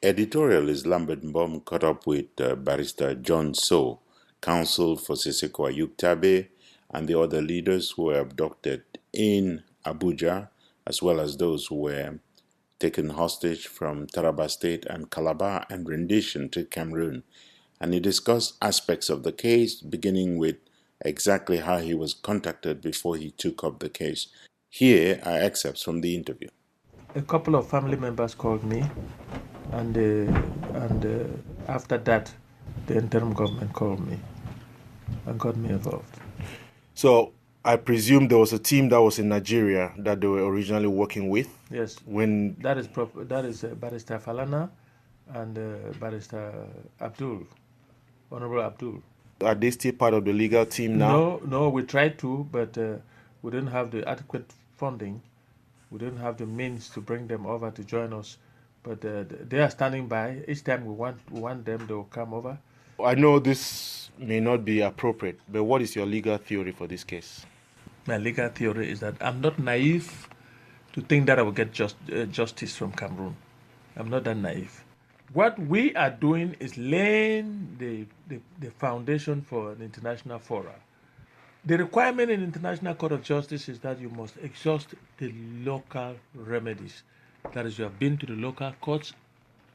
Editorial is Lambert Mbom caught up with Barrister John So, counsel for Siseko Ayuk-Tabe, and the other leaders who were abducted in Abuja, as well as those who were taken hostage from Taraba State and Calabar and rendition to Cameroon. And he discussed aspects of the case, beginning with exactly how he was contacted before he took up the case. Here are excerpts from the interview. A couple of family members called me, and after that, the interim government called me and got me involved. So I presume there was a team that was in Nigeria that they were originally working with. Yes. When that is Barrister Falana and Barrister Abdul, Honorable Abdul. Are they still part of the legal team now? No, we tried to, but we didn't have the adequate funding. We didn't have the means to bring them over to join us. But they are standing by. Each time we want them, they will come over. I know this may not be appropriate, but what is your legal theory for this case? My legal theory is that I'm not naive to think that I will get justice from Cameroon. I'm not that naive. What we are doing is laying the foundation for an international forum. The requirement in International Court of Justice is that you must exhaust the local remedies. That is, you have been to the local courts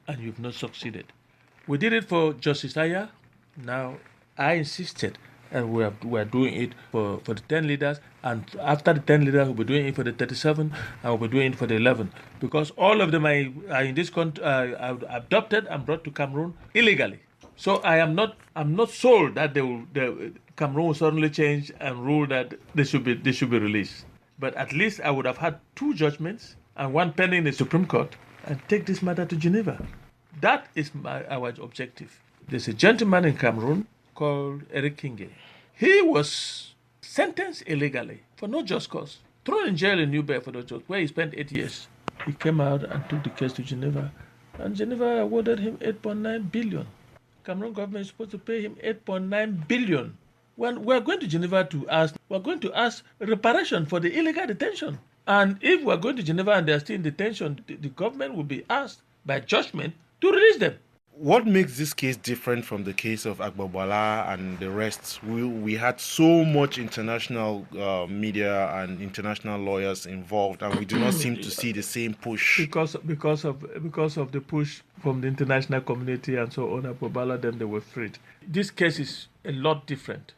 and you've not succeeded. We did it for Justice Aya. Now, I insisted, and we are doing it for the 10 leaders, and after the 10 leaders, we'll be doing it for the 37, and we'll be doing it for the 11, because all of them are in this country, are adopted and brought to Cameroon illegally. So I'm not sold that Cameroon will suddenly change and rule that they should be released. But at least I would have had 2 judgments and 1 pending in the Supreme Court and take this matter to Geneva. That is our objective. There's a gentleman in Cameroon called Eric Kinge. He was sentenced illegally for no just cause, thrown in jail in New Bedford, where he spent 8 years. He came out and took the case to Geneva, and Geneva awarded him 8.9 billion. Cameroon government is supposed to pay him 8.9 billion. When we're going to Geneva we're going to ask reparation for the illegal detention. And if we're going to Geneva and they're still in detention, the government will be asked by judgment to release them. What makes this case different from the case of Agbabala and the rest? We had so much international media and international lawyers involved, and we do not seem to see the same push. Because of the push from the international community and so on, Agbabala, then they were freed. This case is a lot different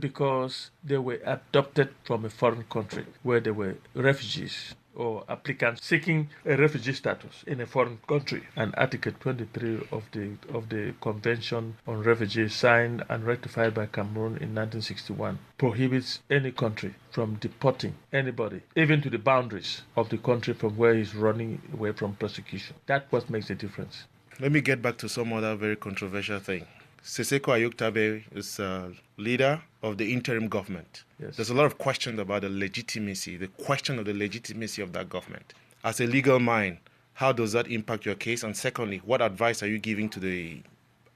because they were adopted from a foreign country where they were refugees or applicants seeking a refugee status in a foreign country. And Article 23 of the Convention on Refugees, signed and ratified by Cameroon in 1961, prohibits any country from deporting anybody, even to the boundaries of the country from where he's running away from persecution. That's what makes the difference. Let me get back to some other very controversial thing. Siseko Ayuk-Tabe is a leader of the interim government. Yes. There's a lot of questions about the question of the legitimacy of that government. As a legal mind, how does that impact your case? And secondly, what advice are you giving to the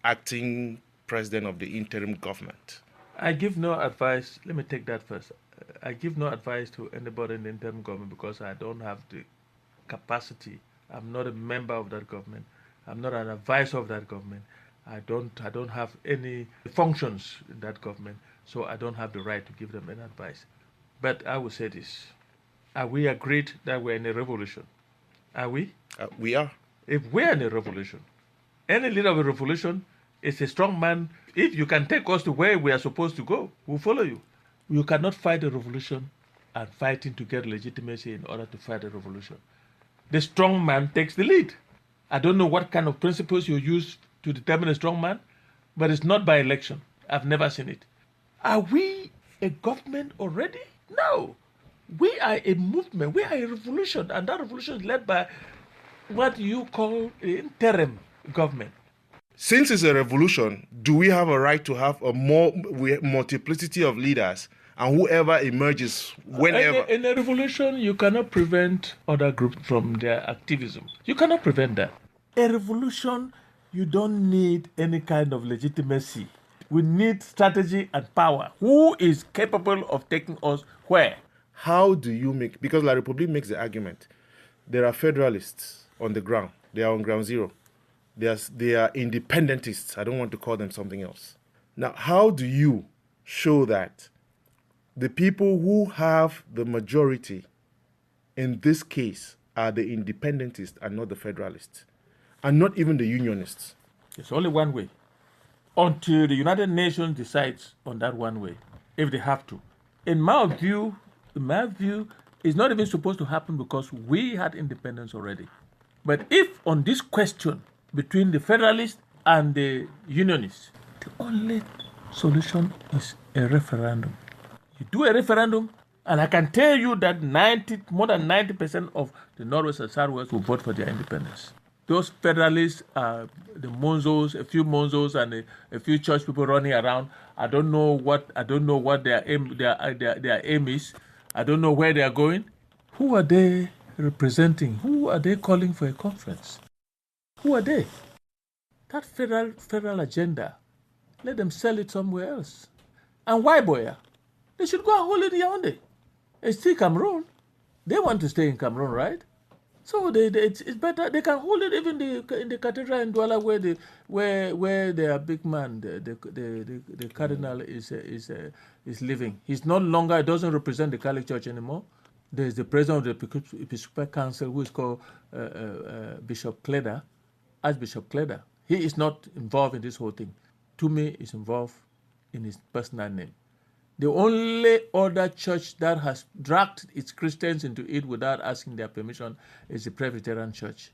acting president of the interim government? I give no advice. Let me take that first. I give no advice to anybody in the interim government because I don't have the capacity. I'm not a member of that government. I'm not an advisor of that government. I don't have any functions in that government, so I don't have the right to give them any advice. But I will say this. Are we agreed that we're in a revolution? Are we? We are. If we're in a revolution, any leader of a revolution is a strong man. If you can take us to where we are supposed to go, we'll follow you. You cannot fight a revolution and fighting to get legitimacy in order to fight a revolution. The strong man takes the lead. I don't know what kind of principles you use to determine a strong man, but it's not by election. I've never seen it. Are we a government already? No. We are a movement. We are a revolution, and that revolution is led by what you call interim government. Since it's a revolution, do we have a right to have a multiplicity of leaders and whoever emerges whenever? In a revolution, you cannot prevent other groups from their activism. You cannot prevent that. A revolution, you don't need any kind of legitimacy. We need strategy and power. Who is capable of taking us where? How do you make, because La Republique makes the argument, there are federalists on the ground. They are on ground zero. They are independentists. I don't want to call them something else. Now, how do you show that the people who have the majority in this case are the independentists and not the federalists, and not even the unionists? There's only one way. Until the United Nations decides on that one way, if they have to. In my view, it's not even supposed to happen because we had independence already. But if on this question between the federalists and the unionists, the only solution is a referendum. You do a referendum, and I can tell you that more than 90% of the Northwest and Southwest will vote for their independence. Those federalists are the Monzos, a few Monzos, and a few church people running around. I don't know what their aim is. I don't know where they are going. Who are they representing? Who are they calling for a conference? Who are they? That federal agenda, let them sell it somewhere else. And why, Boya? They should go and hold it in Yaoundé. It's still Cameroon. They want to stay in Cameroon, right? So it's better. They can hold it even in the cathedral in Douala where their big man, the cardinal is living. He's no longer, doesn't represent the Catholic Church anymore. There's the president of the Episcopal Council who is called Bishop Cleda, Archbishop Cleda. He is not involved in this whole thing. Tume is involved in his personal name. The only other church that has dragged its Christians into it without asking their permission is the Presbyterian Church.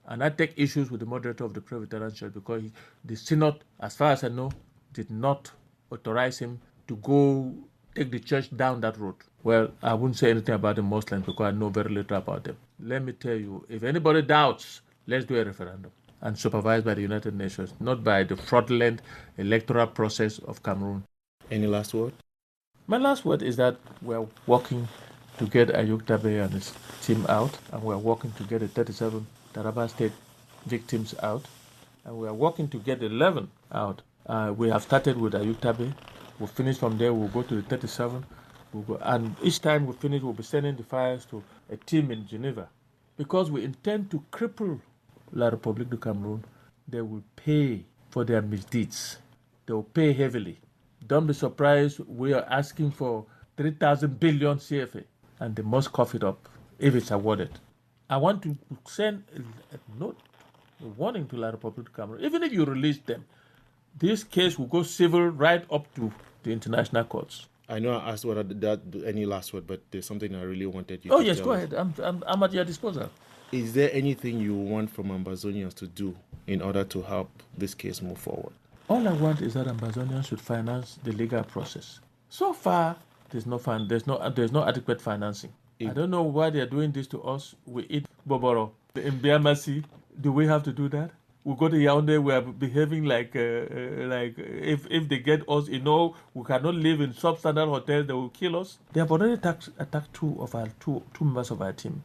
And I take issues with the moderator of the Presbyterian Church because the Synod, as far as I know, did not authorize him to go take the church down that road. Well, I wouldn't say anything about the Muslims because I know very little about them. Let me tell you, if anybody doubts, let's do a referendum and supervised by the United Nations, not by the fraudulent electoral process of Cameroon. Any last word? My last word is that we're working to get Ayuk Tabe and his team out, and we're working to get the 37 Taraba State victims out, and we're working to get 11 out. We have started with Ayuk Tabe. We'll finish from there. We'll go to the 37. We'll go, and each time we finish, we'll be sending the files to a team in Geneva. Because we intend to cripple La République du Cameroun, they will pay for their misdeeds. They will pay heavily. Don't be surprised, we are asking for 3,000 billion CFA, and they must cough it up if it's awarded. I want to send a note, a warning to La République du Cameroun. Even if you release them, this case will go civil right up to the international courts. I know I asked any last word, but there's something I really wanted you to tell yes, go ahead. I'm at your disposal. Is there anything you want from Ambazonians to do in order to help this case move forward? All I want is that Ambazonians should finance the legal process. So far, there's no adequate financing. I don't know why they are doing this to us. We eat boboro in Biamasi. Do we have to do that? We go to Yaoundé. We are behaving like if they get us, we cannot live in substandard hotels. They will kill us. They have already attacked two members of our team.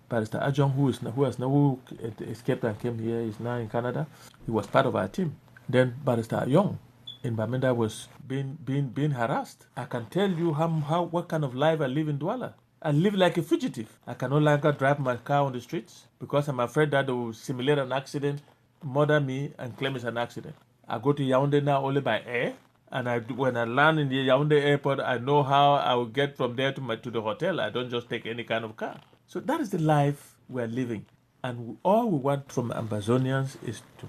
Barrister Ajong, who escaped and came here, is now in Canada. He was part of our team. Then Barrister Young in Bamenda was being harassed. I can tell you what kind of life I live in Douala. I live like a fugitive. I can no longer drive my car on the streets because I'm afraid that they will simulate an accident, murder me, and claim it's an accident. I go to Yaoundé now only by air, and when I land in the Yaoundé airport, I know how I will get from there to the hotel. I don't just take any kind of car. So that is the life we're living. And all we want from Ambazonians is to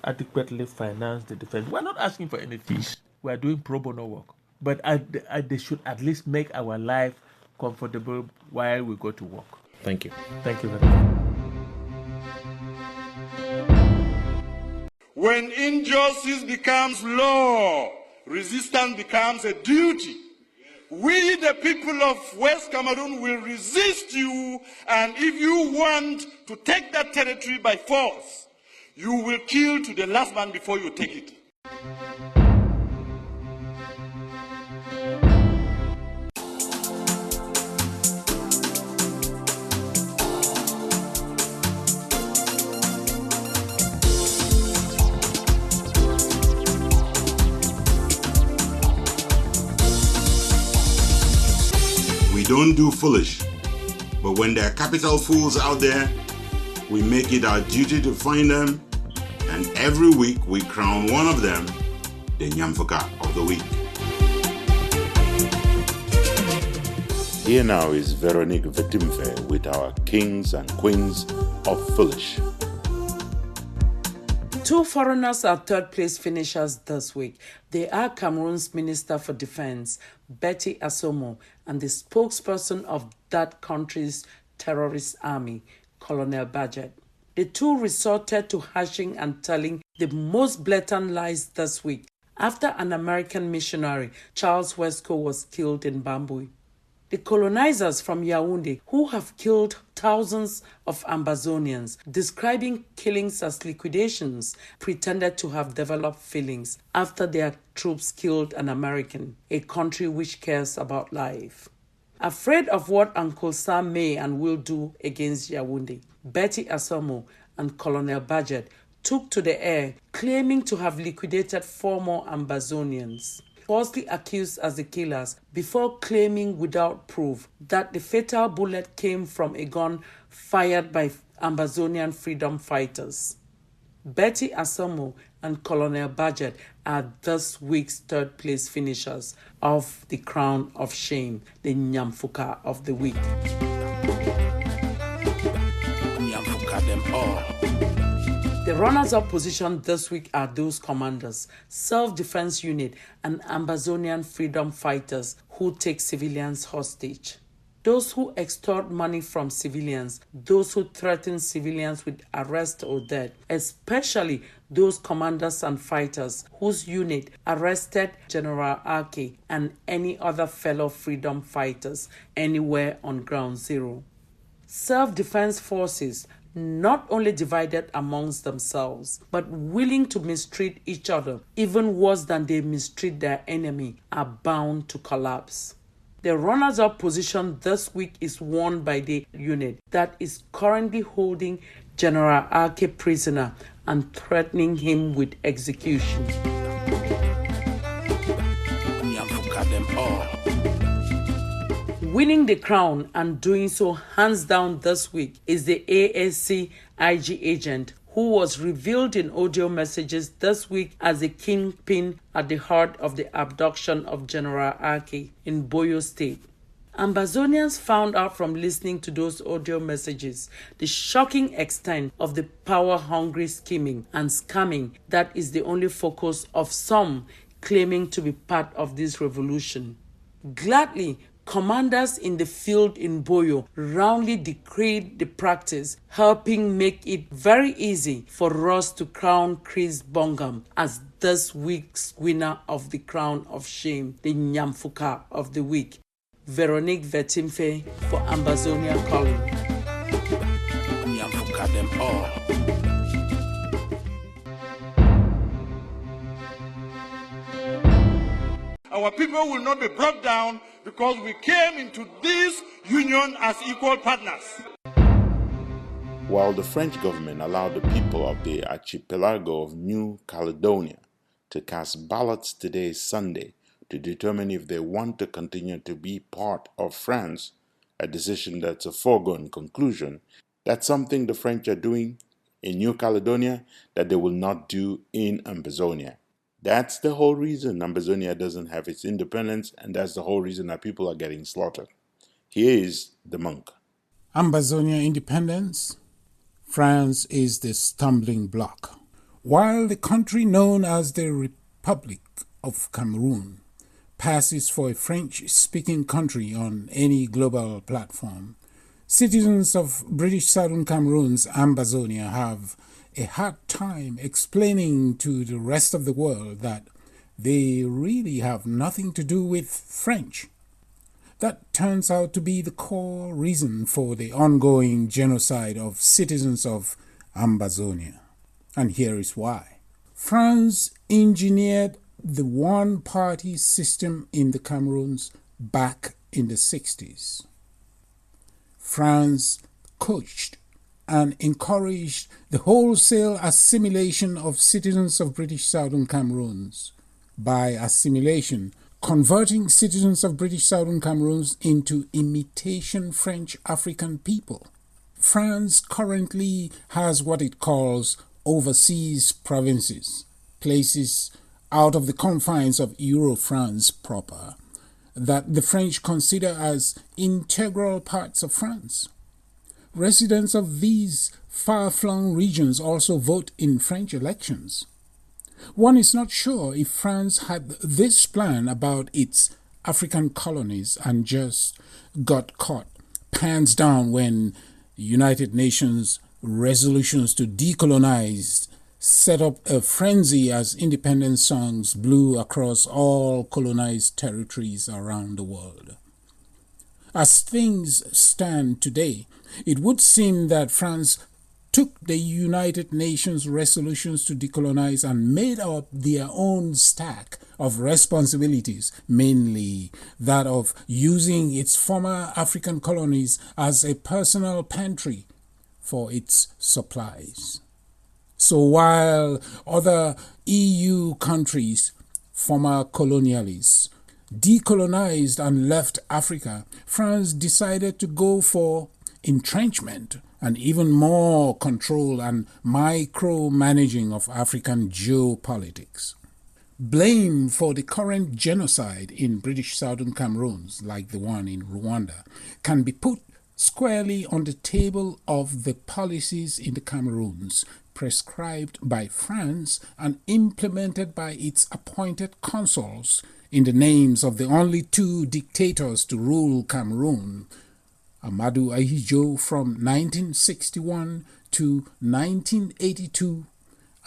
adequately finance the defense. We're not asking for any fees. We're doing pro bono work. But they should at least make our life comfortable while we go to work. Thank you. Thank you very much. When injustice becomes law, resistance becomes a duty. We, the people of West Cameroon, will resist you, and if you want to take that territory by force, you will kill to the last man before you take it. don't do foolish, but when there are capital fools out there, we make it our duty to find them, and every week we crown one of them the Nyamfuka of the Week. Here now is Veronique Vetimfe with our Kings and Queens of Foolish. Two foreigners are third place finishers this week. They are Cameroon's Minister for Defense, Betty Assomo, and the spokesperson of that country's terrorist army, Colonel Budget. The two resorted to hashing and telling the most blatant lies this week after an American missionary, Charles Wesco, was killed in Bambui. The colonizers from Yaoundé, who have killed thousands of Ambazonians, describing killings as liquidations, pretended to have developed feelings after their troops killed an American, a country which cares about life. Afraid of what Uncle Sam may and will do against Yaoundé, Betty Assomo and Colonel Budget took to the air, claiming to have liquidated 4 more Ambazonians, falsely accused as the killers, before claiming without proof that the fatal bullet came from a gun fired by Ambazonian freedom fighters. Betty Assomo and Colonel Budget are this week's third place finishers of the Crown of Shame, the Nyamfuka of the Week. Nyamfuka them all. The runners-up position this week are those commanders, Self-Defense Unit, and Ambazonian freedom fighters who take civilians hostage. Those who extort money from civilians, those who threaten civilians with arrest or death, especially those commanders and fighters whose unit arrested General Arke and any other fellow freedom fighters anywhere on Ground Zero. Self-defense forces, not only divided amongst themselves, but willing to mistreat each other, even worse than they mistreat their enemy, are bound to collapse. The runners-up position this week is won by the unit that is currently holding General Arke prisoner and threatening him with execution. Them all. Winning the crown and doing so hands down this week is the ASC IG agent who was revealed in audio messages this week as the kingpin at the heart of the abduction of General Arke in BOYO State. Ambazonians found out from listening to those audio messages the shocking extent of the power-hungry scheming and scamming that is the only focus of some claiming to be part of this revolution. Gladly, commanders in the field in BOYO roundly decreed the practice, helping make it very easy for us to crown Chris Bongam as this week's winner of the Crown of Shame, the Nyamfuka of the Week. Veronique Vetimfe for Ambazonia Calling. Nyamfuka them all. Our people will not be brought down because we came into this union as equal partners. While the French government allowed the people of the archipelago of New Caledonia to cast ballots today, Sunday, to determine if they want to continue to be part of France, a decision that's a foregone conclusion, that's something the French are doing in New Caledonia that they will not do in Ambazonia. That's the whole reason Ambazonia doesn't have its independence, and that's the whole reason our people are getting slaughtered. Here is the monk. Ambazonia independence? France is the stumbling block. While the country known as the Republic of Cameroon passes for a French-speaking country on any global platform, citizens of British Southern Cameroon's Ambazonia have a hard time explaining to the rest of the world that they really have nothing to do with French. That turns out to be the core reason for the ongoing genocide of citizens of Ambazonia. And here is why. France engineered the one-party system in the Cameroons back in the 60s. France coached and encouraged the wholesale assimilation of citizens of British Southern Cameroons. By assimilation, converting citizens of British Southern Cameroon into imitation French African people. France currently has what it calls overseas provinces, places out of the confines of Euro-France proper, that the French consider as integral parts of France. Residents of these far-flung regions also vote in French elections. One is not sure if France had this plan about its African colonies and just got caught pants down when United Nations resolutions to decolonize set up a frenzy as independence songs blew across all colonized territories around the world. As things stand today, it would seem that France took the United Nations resolutions to decolonize and made up their own stack of responsibilities, mainly that of using its former African colonies as a personal pantry for its supplies. So while other EU countries, former colonialists, decolonized and left Africa, France decided to go for entrenchment and even more control and micromanaging of African geopolitics. Blame for the current genocide in British Southern Cameroon, like the one in Rwanda, can be put squarely on the table of the policies in the Cameroons prescribed by France and implemented by its appointed consuls in the names of the only two dictators to rule Cameroon, Amadou Ahidjo from 1961 to 1982,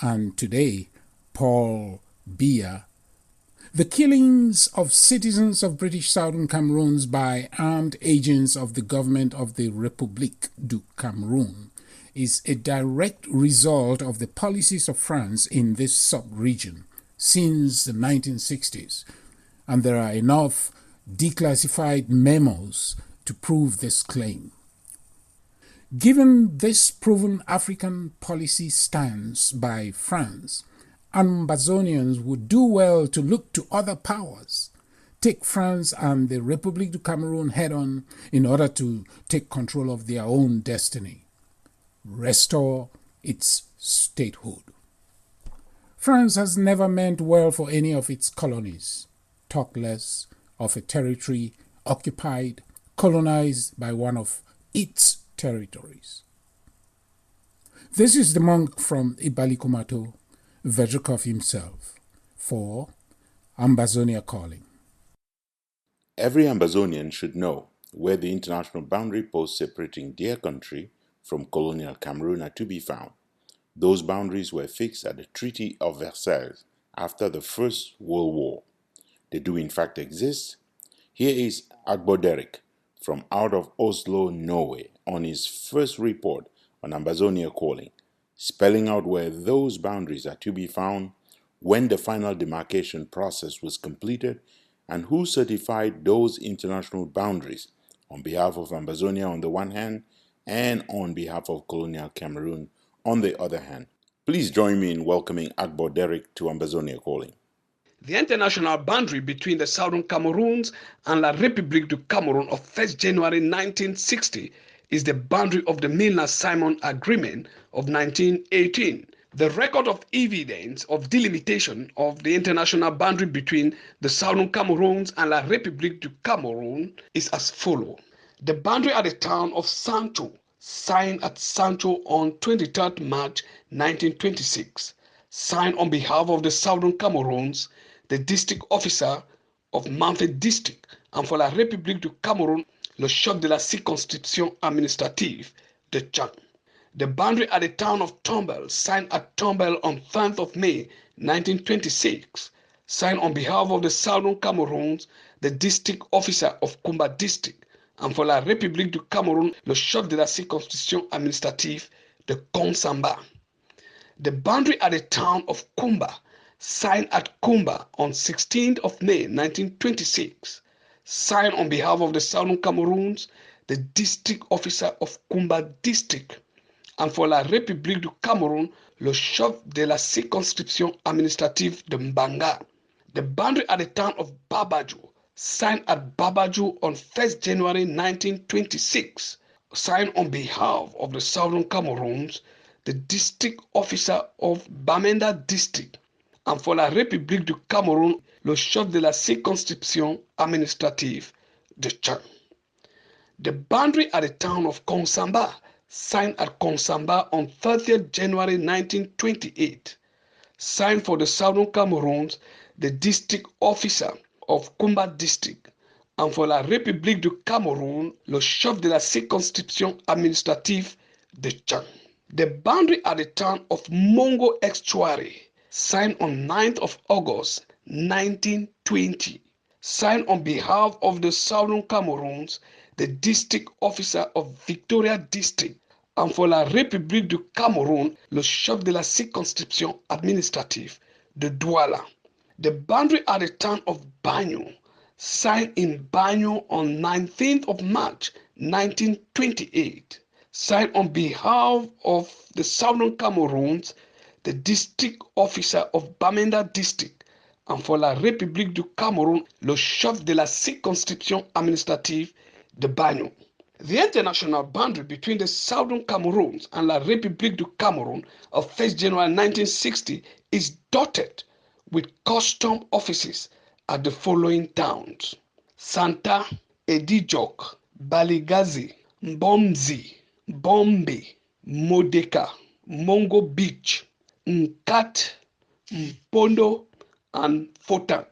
and today, Paul Biya. The killings of citizens of British Southern Cameroon by armed agents of the government of the République du Cameroun is a direct result of the policies of France in this sub-region since the 1960s, and there are enough declassified memos to prove this claim. Given this proven African policy stance by France, Ambazonians would do well to look to other powers, take France and the République du Cameroun head-on in order to take control of their own destiny, restore its statehood. France has never meant well for any of its colonies, talk less of a territory occupied, colonized by one of its territories. This is the monk from Ibalikumato, Vedrikov himself, for Ambazonia Calling. Every Ambazonian should know where the international boundary posts separating their country from colonial Cameroon are to be found. Those boundaries were fixed at the Treaty of Versailles after the First World War. They do in fact exist. Here is Herbert from out of Oslo, Norway, on his first report on Ambazonia Calling, spelling out where those boundaries are to be found, when the final demarcation process was completed, and who certified those international boundaries on behalf of Ambazonia on the one hand and on behalf of colonial Cameroon on the other hand. Please join me in welcoming Herbert to Ambazonia Calling. The international boundary between the Southern Cameroons and La République du Cameroun of 1st January 1960 is the boundary of the Milner-Simon Agreement of 1918. The record of evidence of delimitation of the international boundary between the Southern Cameroons and La République du Cameroun is as follows. The boundary at the town of Santo, signed at Santo on 23rd March 1926, signed on behalf of the Southern Cameroons, the district officer of Manfred District, and for la République du Cameroun, le chef de la circonscription administrative de Tchang. The boundary at the town of Tombel, signed at Tombel on 10th of May 1926, signed on behalf of the Southern Cameroons, the district officer of Kumba District, and for la République du Cameroun, le chef de la circonscription administrative de Konsamba. The boundary at the town of Kumba, signed at Kumba on 16th of May 1926, signed on behalf of the Southern Cameroons, the district officer of Kumba District, and for la République du Cameroun, le chef de la circonscription administrative de Mbanga. The boundary at the town of Babaju, signed at Babaju on 1st January 1926, signed on behalf of the Southern Cameroons, the district officer of Bamenda district, and for la République du Cameroun, le chef de la circonscription administrative de Tchang. The boundary at the town of Konsamba, signed at Konsamba on 30th January 1928, signed for the Southern Cameroons, the district officer of Kumba district, and for la République du Cameroun, le chef de la circonscription administrative de Tchang. The boundary at the town of Mongo Estuary, signed on 9th of August 1920, signed on behalf of the Southern Cameroons, the district officer of Victoria district, and for la République du Cameroun, le chef de la circonscription administrative de Douala. The boundary at the town of MANYU, signed in MANYU on 19th of March 1928, signed on behalf of the Southern Cameroons, the district officer of Bamenda district, and for la République du Cameroun, le chef de la circonscription administrative de Banyu. The international boundary between the Southern Cameroons and la République du Cameroun of 1st January 1960 is dotted with custom offices at the following towns: Santa, Edijok, Baligazi, Mbomzi, Bombe, Modeka, Mongo Beach, Nkat, Mpondo, and Fotan.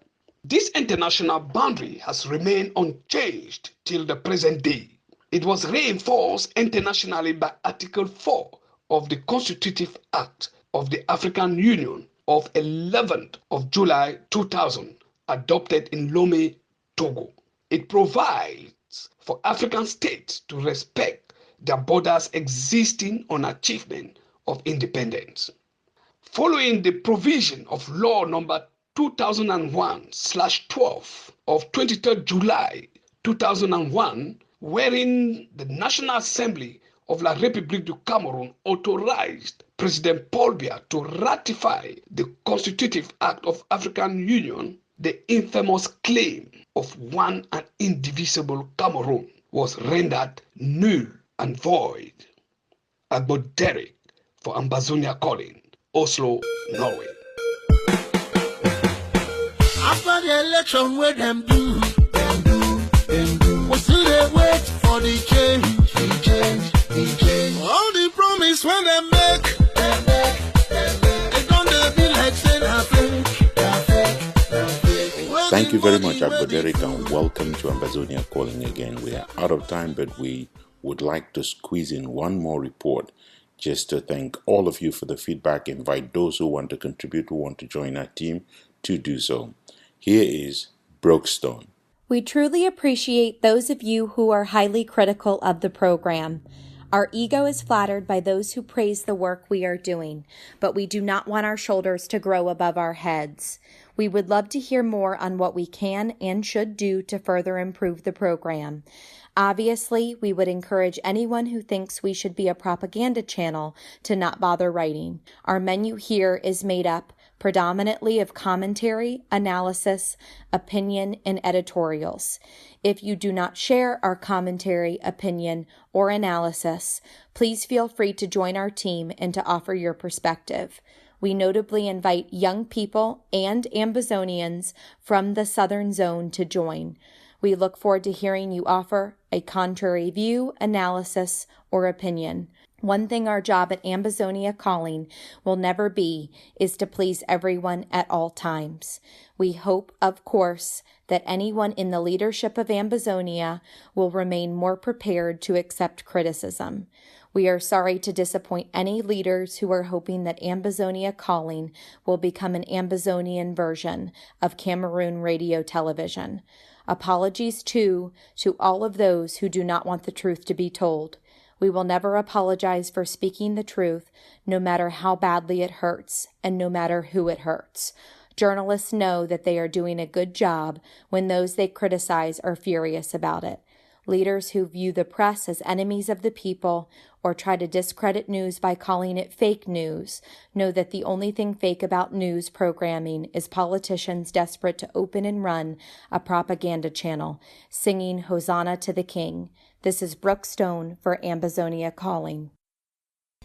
This international boundary has remained unchanged till the present day. It was reinforced internationally by Article 4 of the Constitutive Act of the African Union of 11th of July 2000, adopted in Lomé, Togo. It provides for African states to respect their borders existing on achievement of independence. Following the provision of Law Number 2001/12 of 23rd July 2001, wherein the National Assembly of la République du Cameroun authorized President Paul Biya to ratify the Constitutive Act of African Union, the infamous claim of one and indivisible Cameroon was rendered null and void. Agbo Derek for Ambazonia Calling, Oslo, Norway. After the election, where them do, we still they wait for the change. All the promise when they make, they don't be like saying I fake. Thank you very much, Agbo Derek, and welcome to Ambazonia Calling again. We are out of time, but we would like to squeeze in one more report just to thank all of you for the feedback. Invite those who want to contribute, who want to join our team, to do so. Here is Brokestone. We truly appreciate those of you who are highly critical of the program. Our ego is flattered by those who praise the work we are doing, but we do not want our shoulders to grow above our heads. We would love to hear more on what we can and should do to further improve the program. Obviously, we would encourage anyone who thinks we should be a propaganda channel to not bother writing. Our menu here is made up predominantly of commentary, analysis, opinion, and editorials. If you do not share our commentary, opinion, or analysis, please feel free to join our team and to offer your perspective. We notably invite young people and Ambazonians from the Southern Zone to join. We look forward to hearing you offer a contrary view, analysis, or opinion. One thing our job at Ambazonia Calling will never be is to please everyone at all times. We hope, of course, that anyone in the leadership of Ambazonia will remain more prepared to accept criticism. We are sorry to disappoint any leaders who are hoping that Ambazonia Calling will become an Ambazonian version of Cameroon radio television. Apologies, too, to all of those who do not want the truth to be told. We will never apologize for speaking the truth, no matter how badly it hurts, and no matter who it hurts. Journalists know that they are doing a good job when those they criticize are furious about it. Leaders who view the press as enemies of the people or try to discredit news by calling it fake news know that the only thing fake about news programming is politicians desperate to open and run a propaganda channel, singing Hosanna to the King. This is Brooke Stone for Ambazonia Calling.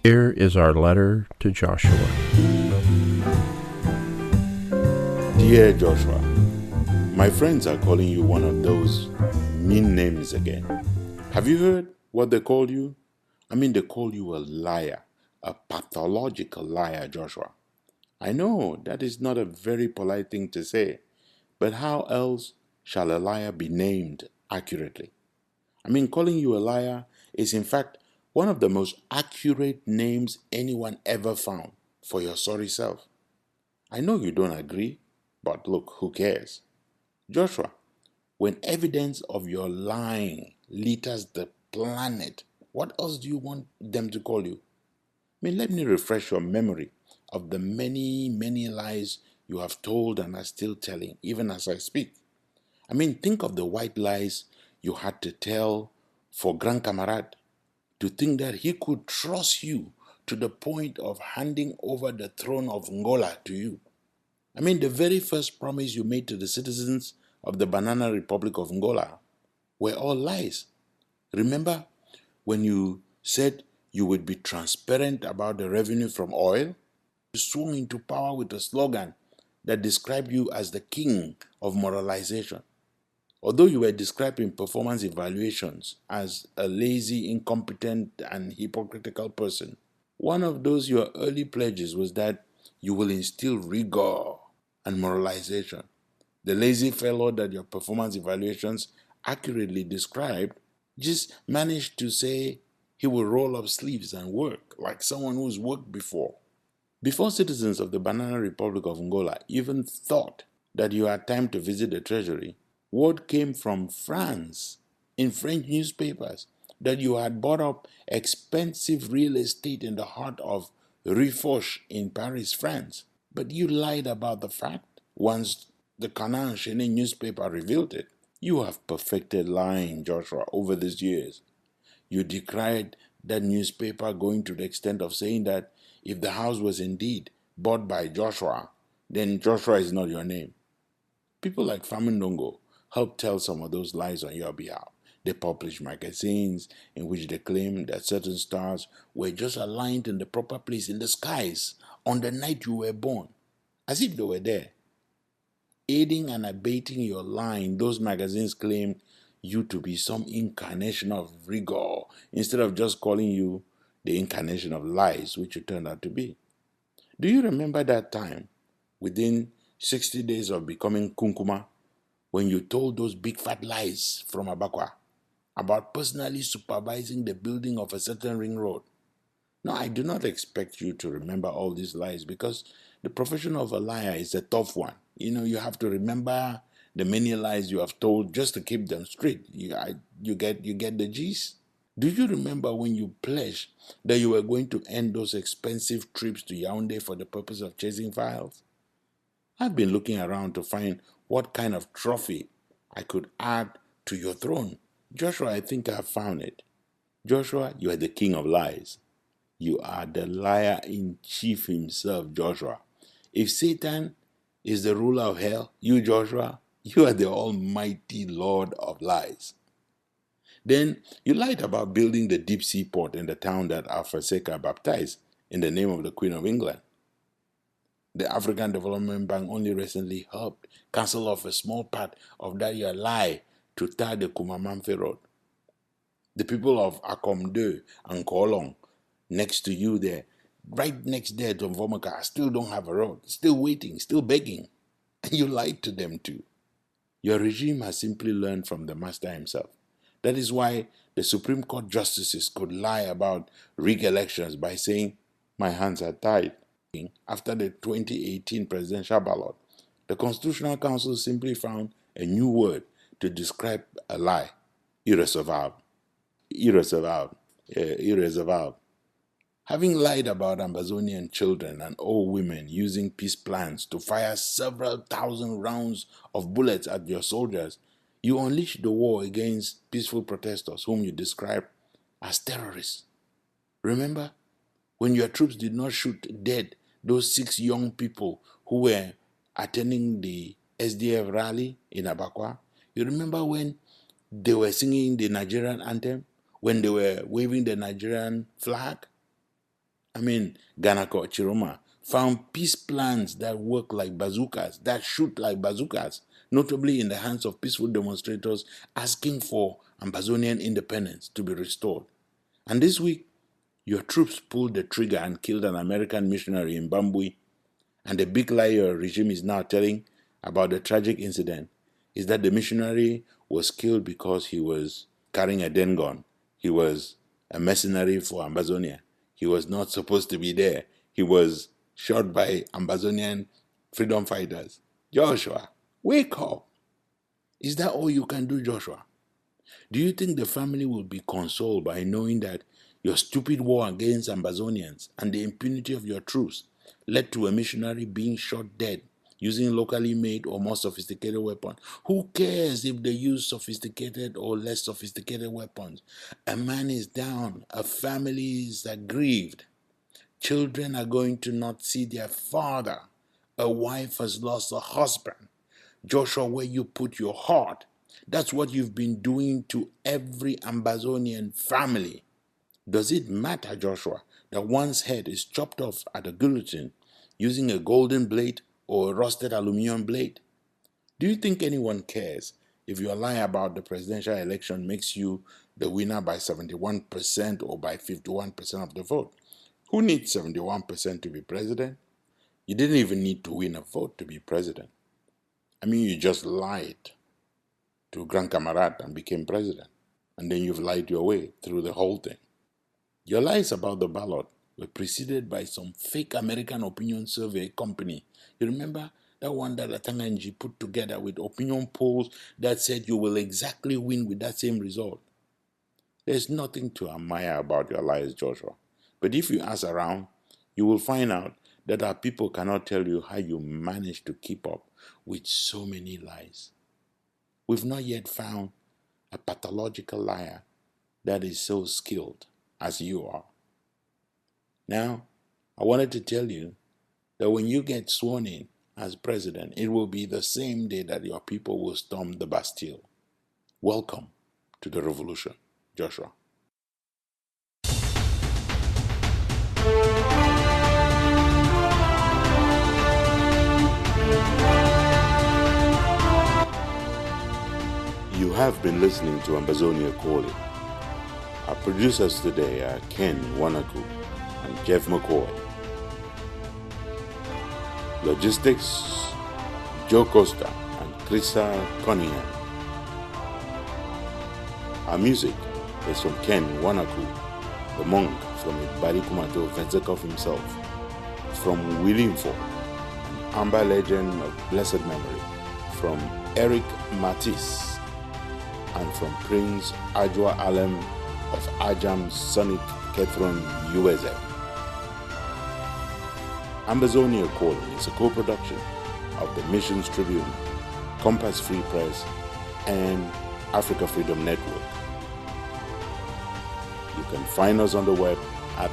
Here is our letter to Joshua. Dear Joshua, my friends are calling you one of those mean names again. Have you heard what they called you? I mean, they call you a liar, a pathological liar, Joshua. I know that is not a very polite thing to say, but how else shall a liar be named accurately? I mean, calling you a liar is in fact one of the most accurate names anyone ever found for your sorry self. I know you don't agree, but look, who cares? Joshua, when evidence of your lying litters the planet, what else do you want them to call you? I mean, let me refresh your memory of the many, many lies you have told and are still telling, even as I speak. I mean, think of the white lies you had to tell for Grand Camarade to think that he could trust you to the point of handing over the throne of Angola to you. I mean, the very first promise you made to the citizens of the Banana Republic of Angola were all lies. Remember when you said you would be transparent about the revenue from oil? You swung into power with a slogan that described you as the king of moralization. Although you were described in performance evaluations as a lazy, incompetent, and hypocritical person, one of those your early pledges was that you will instill rigor and moralization. The lazy fellow that your performance evaluations accurately described just managed to say he will roll up sleeves and work like someone who's worked before. Before citizens of the Banana Republic of Angola even thought that you had time to visit the treasury, word came from France in French newspapers that you had bought up expensive real estate in the heart of Rue Foch in Paris, France. But you lied about the fact once the Canard Enchaîné newspaper revealed it. You have perfected lying, Joshua, over these years. You decried that newspaper going to the extent of saying that if the house was indeed bought by Joshua, then Joshua is not your name. People like Famundongo helped tell some of those lies on your behalf. They published magazines in which they claimed that certain stars were just aligned in the proper place in the skies on the night you were born, as if they were there. Aiding and abating your lying, those magazines claimed you to be some incarnation of rigor instead of just calling you the incarnation of lies, which you turned out to be. Do you remember that time, within 60 days of becoming Kunkuma, when you told those big fat lies from Abakwa about personally supervising the building of a certain ring road? Now, I do not expect you to remember all these lies because the profession of a liar is a tough one. You have to remember the many lies you have told just to keep them straight. You get the gist? Do you remember when you pledged that you were going to end those expensive trips to Yaoundé for the purpose of chasing files? I've been looking around to find what kind of trophy I could add to your throne. Joshua, I think I have found it. Joshua, you are the king of lies. You are the liar-in-chief himself, Joshua. If Satan is the ruler of hell, you, Joshua, you are the almighty Lord of lies. Then you lied about building the deep sea port in the town that Alpha baptized in the name of the Queen of England. The African Development Bank only recently helped cancel off a small part of that your lie to tar the Kumamamfe Road. The people of Akomde and Kolong, next to you there, right next there to Mvomoka, still don't have a road, still waiting, still begging. And you lied to them too. Your regime has simply learned from the master himself. That is why the Supreme Court justices could lie about rigged elections by saying, my hands are tied. After the 2018 presidential ballot, the Constitutional Council simply found a new word to describe a lie: irresolvable. Having lied about Ambazonian children and old women using peace plans to fire several thousand rounds of bullets at your soldiers, You unleashed the war against peaceful protesters whom you described as terrorists. Remember when your troops did not shoot dead those 6 young people who were attending the SDF rally in Abakwa? You remember when they were singing the Nigerian anthem? When they were waving the Nigerian flag? Ganako Chiroma found peace plans that work like bazookas, that shoot like bazookas, notably in the hands of peaceful demonstrators asking for Ambazonian independence to be restored. And this week, your troops pulled the trigger and killed an American missionary in Bambui. And the big lie your regime is now telling about the tragic incident is that the missionary was killed because he was carrying a den gun. He was a mercenary for Ambazonia. He was not supposed to be there. He was shot by Ambazonian freedom fighters. Joshua, wake up. Is that all you can do, Joshua? Do you think the family will be consoled by knowing that your stupid war against Ambazonians and the impunity of your troops led to a missionary being shot dead using locally made or more sophisticated weapons? Who cares if they use sophisticated or less sophisticated weapons? A man is down. A family is aggrieved. Children are going to not see their father. A wife has lost a husband. Joshua, where you put your heart, that's what you've been doing to every Ambazonian family. Does it matter, Joshua, that one's head is chopped off at a guillotine using a golden blade or a rusted aluminum blade? Do you think anyone cares if your lie about the presidential election makes you the winner by 71% or by 51% of the vote? Who needs 71% to be president? You didn't even need to win a vote to be president. You just lied to Grand Camarade and became president. And then you've lied your way through the whole thing. Your lies about the ballot were preceded by some fake American opinion survey company. You remember that one that Atanganji put together with opinion polls that said you will exactly win with that same result? There's nothing to admire about your lies, Joshua. But if you ask around, you will find out that our people cannot tell you how you managed to keep up with so many lies. We've not yet found a pathological liar that is so skilled as you are. Now, I wanted to tell you that when you get sworn in as president, it will be the same day that your people will storm the Bastille. Welcome to the revolution, Joshua. You have been listening to Ambazonia Calling. Our producers today are Ken Wanaku and Jeff McCoy. Logistics, Joe Costa and Krista Cunningham. Our music is from Ken Wanaku, the monk from Ibarikumato Venzekov himself, from William Ford, an Amber legend of blessed memory, from Eric Matisse, and from Prince Ajwa Alem of Ajam Sonic Catherine USA. Ambazonia Calling is a co-production of the Missions Tribune, Compass Free Press, and Africa Freedom Network. You can find us on the web at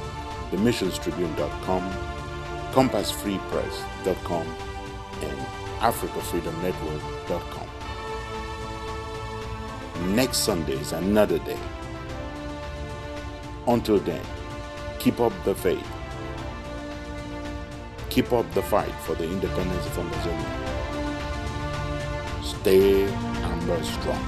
themissionstribune.com, compassfreepress.com, and africafreedomnetwork.com. Next Sunday is another day. Until then, keep up the faith. Keep up the fight for the independence of Amazonia. Stay Amber strong.